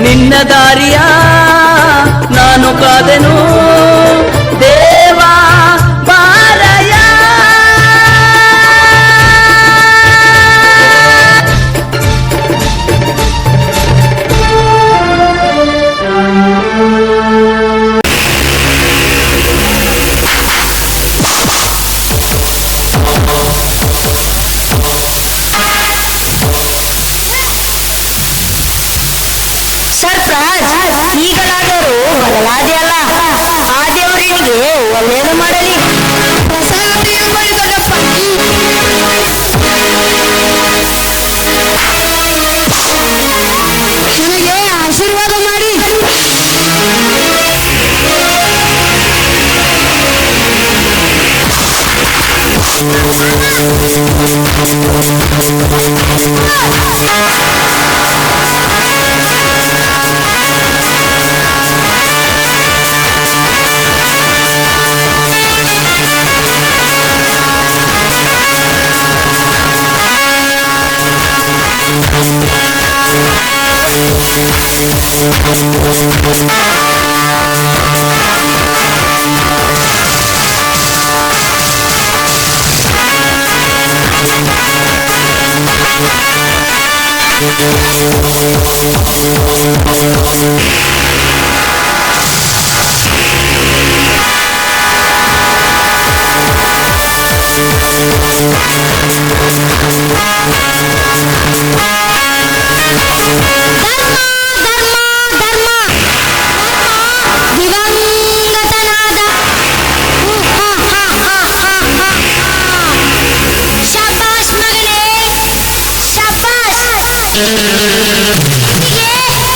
ನಿನ್ನ ದಾರಿಯ ನಾನು ಕಾದೆನು ದೇವಾ ಬಾರಯ ಸರ್ಪ್ರೈಸ್, ಈಗಲಾದರೂ ಬದಲಾದೆಯಲ್ಲ, ಆ ದೇವರಿಗೆ ಒಳ್ಳೆಯದು ಮಾಡಲಿ. ಪ್ರಸಾದ ಎಂಬುದು ದೊಡ್ಡಪ್ಪ. ನನಗೆ ಆಶೀರ್ವಾದ ಮಾಡಿ.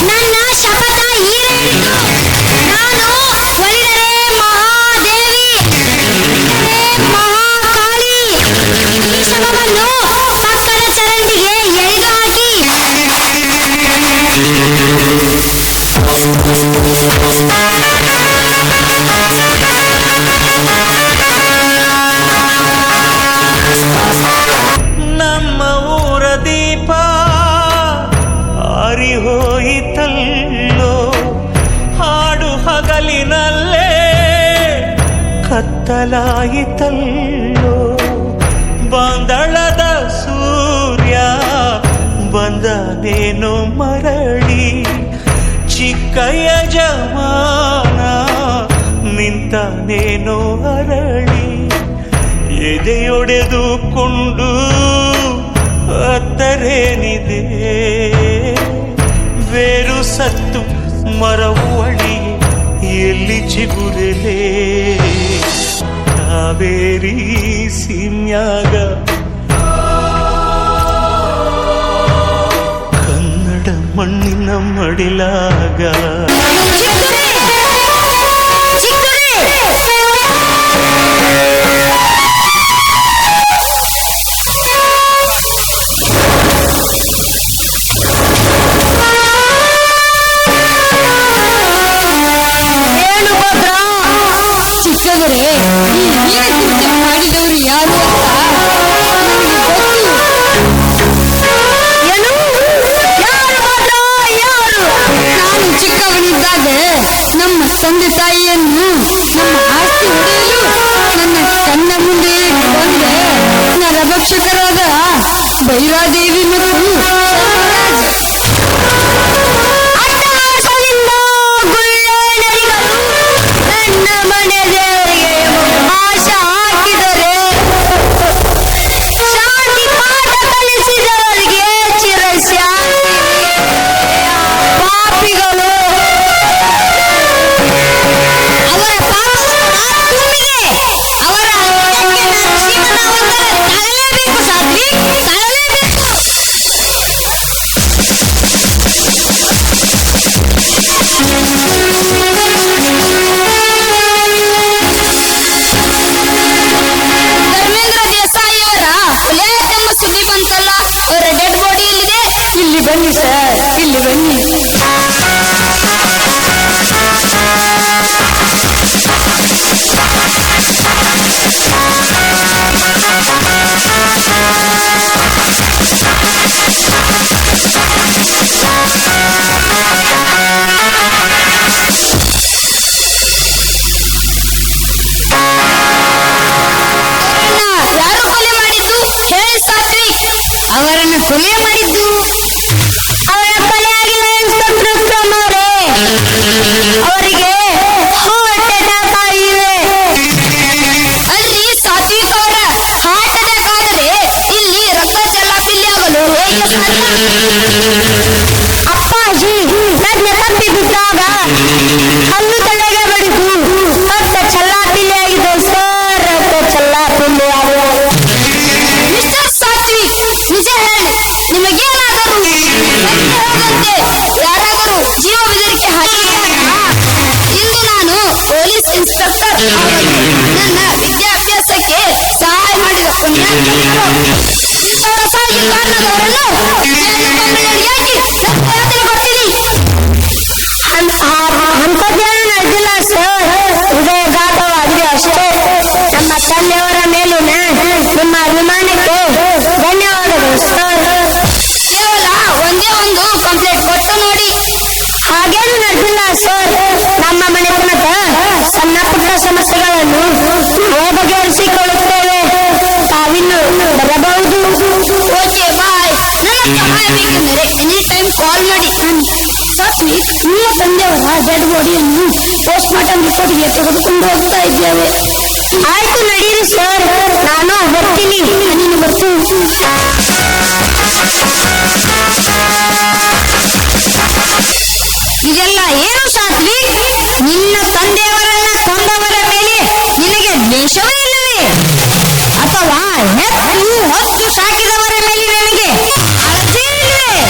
ನನ್ನ ಶಪಥ ಈಡೇರಿತು. ನಾನು ಒಲಿದರೆ ಮಹಾದೇವಿ, ಮಹಾಕಾಳಿ. ಈ ಶವವನ್ನು ಪಕ್ಕದ ಚರಂಡಿಗೆ ಎಳೆದು ಹಾಕಿ. ನಮ್ಮ ಊರ ದೀಪ ಹೋಯಿತಲ್ಲೋ, ಹಾಡು ಹಗಲಿನಲ್ಲೇ ಕತ್ತಲಾಯಿತಲ್ಲೋ. ಬಾಂದಳದ ಸೂರ್ಯ ಬಂದನೇನು ಮರಳಿ, ಚಿಕ್ಕ ಯಜಮಾನ ನಿಂತನೇನು ಅರಳಿ. ಎದೆಯೊಡೆದುಕೊಂಡು ಅತ್ತರೇನಿದೆ, ಬೇರು ಸತ್ತು ಮರವು ಅಳಿ ಎಲ್ಲಿ ಚಿಗುರಲೆ. ಕಾವೇರಿ ಸೀಮ್ಯಾಗ ಕನ್ನಡ ಮಣ್ಣಿನ ಮಡಿಲಾಗ ಮಾಡಿದವರು ಯಾರು ನಾನು ಚಿಕ್ಕವನಿದ್ದಾಗ ನಮ್ಮ ತಂದೆ ತಾಯಿಯನ್ನು ನಮ್ಮ ಆಸ್ತಿ ಹೊಡೆಯಲು ನನ್ನ ಕಣ್ಣ ಮುಂದೆ ಬಂದೆ ನರಭಕ್ಷಕರಾದ ಭೈರಾದೇವಿ ಮತ್ತು ನನ್ನ ಮನೆ ದೇವರಿಗೆ ಆಶ ಹಾಕಿದರೆ, ಶಾಂತಿ ಪಾಠ ಕಲಿಸಿದವರಿಗೆ ಚಿರಶಾಂತಿ. ಪಾಪಿಗಳು ಅವರ ಪಾಪಿಗೆ ಅವರ ತಗಲೇಬೇಕು ಸಾಧ್ವಿ, ತಗಲೇಬೇಕು. ಧರ್ಮೇಂದ್ರ ದೇಸಾಯಿ ಅವರ ಪ್ಲೇಟ್ ಎಂಬ ಸುದ್ದಿ ಬಂತಲ್ಲ, ಅವರ ಡೆಡ್ ಬಾಡಿ ಇಲ್ಲಿದೆ. ಇಲ್ಲಿ ಬನ್ನಿ ಸರ್, ಇಲ್ಲಿ ಬನ್ನಿ. ಯಾರು ಕೊಲೆ ಮಾಡಿದ್ದು ಹೇಳಿ ಸಾತ್ವಿಕ್. ಅವರನ್ನು ಕೊಲೆ ಮಾಡಿದ್ದು ಅವರ ಕೊಲೆ ಆಗಿಲ್ಲ ಇನ್ಸ್ಪೆಕ್ಟರ್ ಕ್ರಮರೇ. ಅವರಿಗೆ ಹಾರ್ಟ್ ಅಟ್ಯಾಕ್ ಆಗಿದೆ. ಅಲ್ಲಿ ಸಾತ್ವಿಕ್ ಅವರ ಹಾರ್ಟ್ ಅಟ್ಯಾಕ್ ಆಗದೆ ಇಲ್ಲಿ ರಕ್ತ ಚಲಾಪಿಲ್ಲಿ ಆಗಲು ಹೇಗೆ ಸಾಧ್ಯ? ಅಪ್ಪಾಜಿ ಪ್ರಜ್ಞೆ ತಪ್ಪಿ ಬಿದ್ದಾಗ ಹಲ್ಲು ತಲೆಗೆ ಬಡಿದು ರಕ್ತ ಚಲ್ಲಾಪಿಲ್ಲಿ ಆಗಿದೆ ಸರ್, ರಕ್ತ ಚಲ್ಲಾಪಿಲ್ಲಿ ಆಗಿದೆ. ಮಿಸ್ಟರ್ ಸಾತ್ವಿಕ್, ನಿಜ ಹೇಳಿ, ನಿಮಗೇನಾದರೂ ಯಾರಾದರೂ ಜೀವ ಬೆದರಿಕೆ ಹಾಕಿದ್ದಾರಾ? ಇಂದು ನಾನು ಪೊಲೀಸ್ ಇನ್ಸ್ಪೆಕ್ಟರ್ ಆಗಲು ನನ್ನ ವಿದ್ಯಾಭ್ಯಾಸಕ್ಕೆ ಸಹಾಯ ಮಾಡಿದ ಅಂಥದ್ದೇನು ನಡೆದಿಲ್ಲ ಸರ್, ಹೃದಯಘಾತವಾಗಿದೆ ಅಷ್ಟೇ. ನಮ್ಮ ತಂದೆಯವರ ಮೇಲಿನ ನಿಮ್ಮ ಅಭಿಮಾನಕ್ಕೆ ಧನ್ಯವಾದಗಳು ಸರ್. ಕೇವಲ ಒಂದೇ ಒಂದು ಕಂಪ್ಲೇಂಟ್ ಕೊಟ್ಟು ನೋಡಿ. ಹಾಗೇನು ನಡೆದಿಲ್ಲ ಸರ್, ನಮ್ಮ ಮನೆತನದ ಸಣ್ಣ ಪುಟ್ಟ ಸಮಸ್ಯೆಗಳನ್ನು ಬಗೆಹರಿಸಿಕೊಳ್ಳುತ್ತೇವೆ. ತಾವಿನ್ನು ಬರಬಹುದು. Okay bye. ನನ್ನ ಸಹಾಯ ಬೇಕೆಂದರೆ ಎನಿ ಟೈಮ್ ಕಾಲ್ ಮಾಡಿ. ನಿಮ್ಮ ತಂದೆಯವರ ಡೆಡ್ ಬಾಡಿಯನ್ನು ಪೋಸ್ಟ್ ಮಾರ್ಟಮ್ ರಿಪೋರ್ಟ್ಗೆ ತೆಗೆದುಕೊಂಡು ಹೋಗ್ತಾ ಇದ್ದೇವೆ. ಆಯ್ತು ನಡೀರಿ ಸರ್, ನಾನು ಬರ್ತೀನಿ. ನೀನು ಬರ್ತೀನಿ. ಇದೆಲ್ಲ ಏನು ಸಾಧ್ವಿ? ನಿನ್ನ ತಂದೆಯವರನ್ನ ಕೊಂದವರ ಮೇಲೆ ನಿನಗೆ ದ್ವೇಷವೇ ಇಲ್ಲವೇ? ಅಥವಾ ಹೊತ್ತು ಸಾಕಿದವರ ಮೇಲೆ ನನಗೆ ಅಳತೆ ಇಲ್ಲವೇ?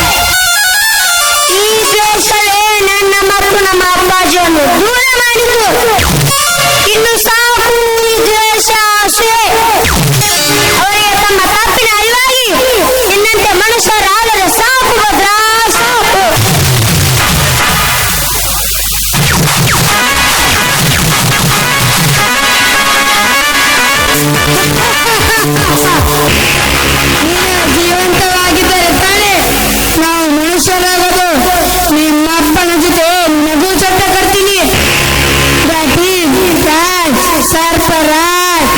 ಈ ದ್ವೇಷವೇ ನನ್ನ ಮತ್ತು ನಮ್ಮ ಅಪ್ಪಾಜಿಯನ್ನು ದೂರ ಮಾಡಿತು. ಇನ್ನು ಸಾಕು ಈ ದ್ವೇಷ, ಅಸೂಯೆ. ಅವರಿಗೆ ತಮ್ಮ ತಪ್ಪಿನ ಅರಿವಾಗಿ ನಿನ್ನಂತೆ ಮನುಷ್ಯರಾದರೆ ಸಾಕು ಭದ್ರಾ, ಸಾಕು. ಜೀವಂತವಾಗಿದ್ದರೆ ತಾನೇ ನಾವು ಮನುಷ್ಯರಾಗೋದು. ನಿಮ್ಮಪ್ಪನ ಜೊತೆ ನಗು ಚಟ್ಟ ಕರ್ತೀನಿ. ಸರ್ಪರಾಜ್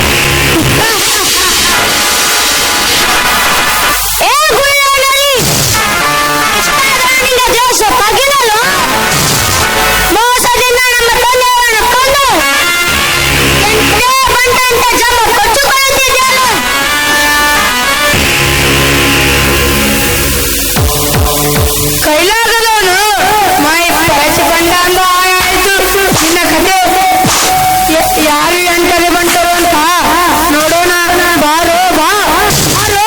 ದೇಶ ತಗಿನಲು ಮೋಸದಿಂದ ನಮ್ಮ ತಂದೆಯವರನ್ನು ಕೊಂದು ಎಂಟೇ ಬಂದಂತ ಜಮ ಕೊಚ್ಚುಕೊಳ್ಳುತ್ತಿದ್ದೆಯಲ್ಲ. ಕೈಲಾಗದವನು ಮೈ ಪರಚಿಕೊಂಡ ಅಂದು ಆಯಿತು. ನಿನ್ನ ಕಥೆ ಯಾರು ಎಂಟರೆ ಬಂಟರು ಅಂತ ನೋಡೋಣ. ಬಾರೋ ಬಾ, ಬಾರೋ.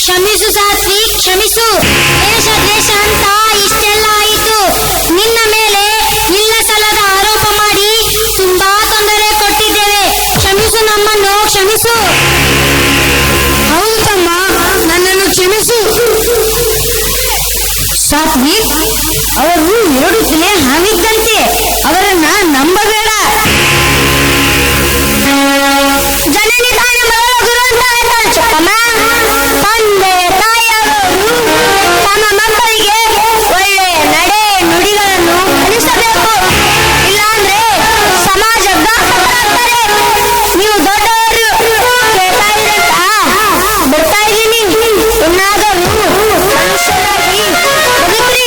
ಕ್ಷಮಿಸು ಸಾತ್ವಿ, ಕ್ಷಮಿಸು. ದೇಶ ದ್ವೇಷ ಅಂತ ಇಷ್ಟೆಲ್ಲ ಆಯಿತು. ನಿನ್ನ ಮೇಲೆ ಇಲ್ಲ ಸಲ್ಲದ ಆರೋಪ ಮಾಡಿ ತುಂಬಾ ತೊಂದರೆ ಕೊಟ್ಟಿದ್ದೇವೆ. ಕ್ಷಮಿಸು ನಮ್ಮನ್ನು, ಕ್ಷಮಿಸು. ಹೌದು ತಮ್ಮ, ನನ್ನನ್ನು ಕ್ಷಮಿಸು. ಸಾತ್ವಿ, ಅವರು 2 ತಲೆ ಹಾವಿದ್ದಂತೆ. ಅವರನ್ನ ನಂಬಬೇಡ. ಜನನಿ ತಾನೇ ಮೊದಲ ಗುರು ಅಂತ ಹೇಳ್ತಾರೆ ಚಪ್ಪಮ್ಮ. ತಂದೆ ತಾಯಿಯವರು ತಮ್ಮ ಮಕ್ಕಳಿಗೆ ಒಳ್ಳೆಯ ನಡೆ ನುಡಿಗಳನ್ನು ಕಲಿಸಬೇಕು. ಇಲ್ಲಾಂದ್ರೆ ಸಮಾಜ ಘಾತಕರಾಗ್ತಾರೆ. ನೀವು ದೊಡ್ಡವರು ಕೇಳ್ತಾ ಇರಂತ ಬಿಡ್ತಾ ಇದ್ದೀನಿ. ಇನ್ನಾದರೂ ಮನುಷ್ಯರಾಗಿ ಬದುಕ್ರಿ.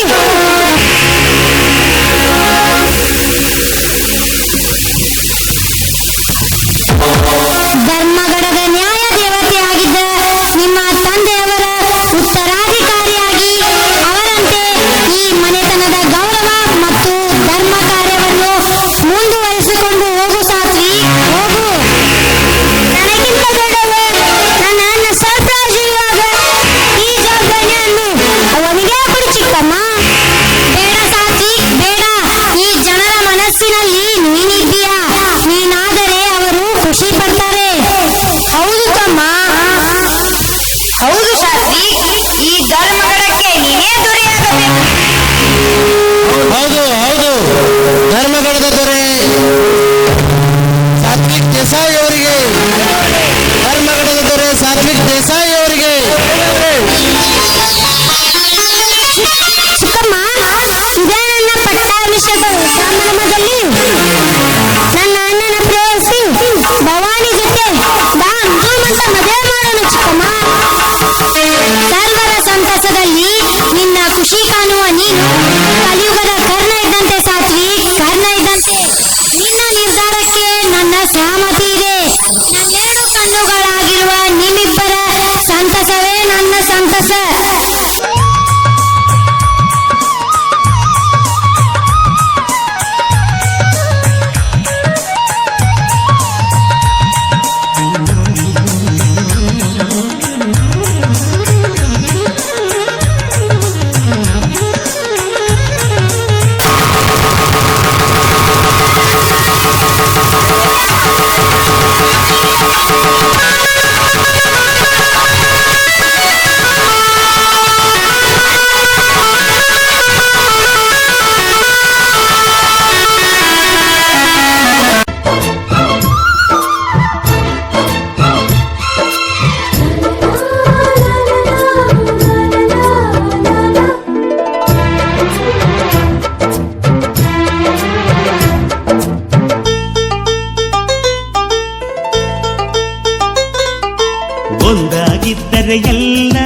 ಒಂದಾಗಿದ್ದರೆ ಎಲ್ಲ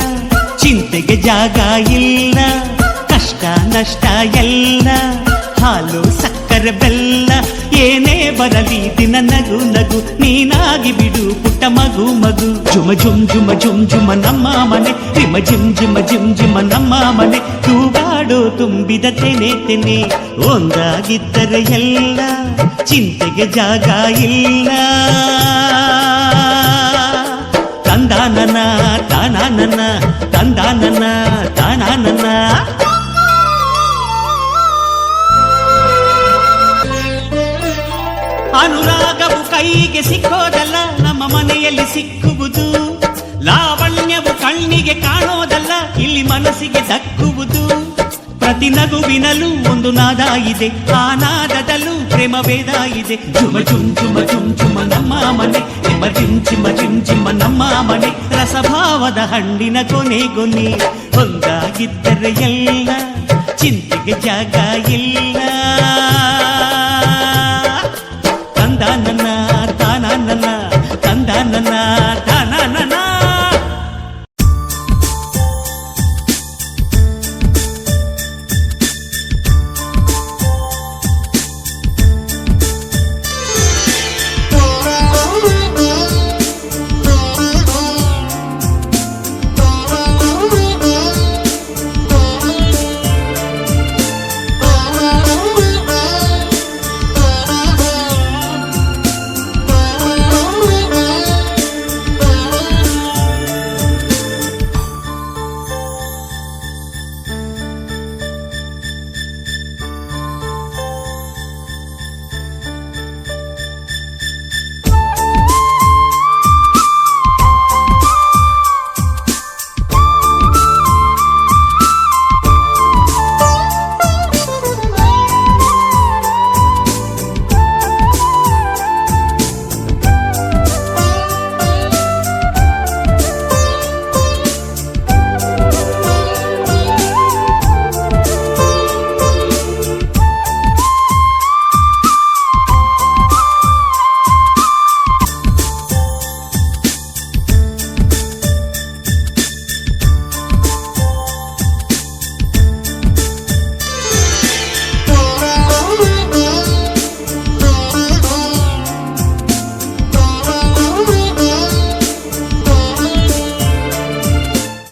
ಚಿಂತೆಗೆ ಜಾಗ ಇಲ್ಲ, ಕಷ್ಟ ನಷ್ಟ ಎಲ್ಲ ಹಾಲು ಸಕ್ಕರೆ ಬೆಲ್ಲ ಏನೇ ಬರಲಿ ದಿನ ನಗು ನಗು ನೀನಾಗಿ ಬಿಡು ಪುಟ್ಟ ಮಗು ಮಗು. ಜುಮ ಜುಮ್ ಜುಮ ಜುಮ್ ಜುಮ ನಮ್ಮ ಮನೆ, ರಿಮ ಜಿಮ್ ಜಿಮ ಜಿಮ್ ಜಿಮ ನಮ್ಮ ಮನೆ, ತೂಗಾಡೋ ತುಂಬಿದ ತೆನೆ ತೆನೆ. ಒಂದಾಗಿದ್ದರೆ ಎಲ್ಲ ಚಿಂತೆಗೆ ಜಾಗ ಇಲ್ಲ. ತಂದಾನನ ತಾನಾನನ ತಂದಾನನ ತಾನಾನನ. ಅನುರಾಗವು ಕೈಗೆ ಸಿಕ್ಕೋದಲ್ಲ, ನಮ್ಮ ಮನೆಯಲ್ಲಿ ಸಿಕ್ಕುವುದು. ಲಾವಣ್ಯವು ಕಣ್ಣಿಗೆ ಕಾಣೋದಲ್ಲ, ಇಲ್ಲಿ ಮನಸ್ಸಿಗೆ ದಕ್ಕುವುದು. ಪ್ರತಿ ನಗುವಿನಲ್ಲೂ ಒಂದು ನಾದ ಇದೆ, ಆ ನಾದದಲ್ಲೂ ಪ್ರೇಮ ವೇದ ಇದೆ. ಜುಮ ಜುಮ್ ಜುಮ ಜುಮ್ ಜುಮ ನಮ್ಮ ಮನೆ, ನಿಮ್ಮ ಜಿಮ್ ಚಿಮ್ಮ ಜಿಮ್ ಚಿಮ್ಮ ನಮ್ಮ ಮನೆ. ರಸಭಾವದ ಹಣ್ಣಿನ ಕೊನೆ ಕೊನೆ. ಒಂದಾಗಿದ್ದರೆ ಎಲ್ಲ ಚಿಂತೆಗೆ ಜಾಗ ಇಲ್ಲ.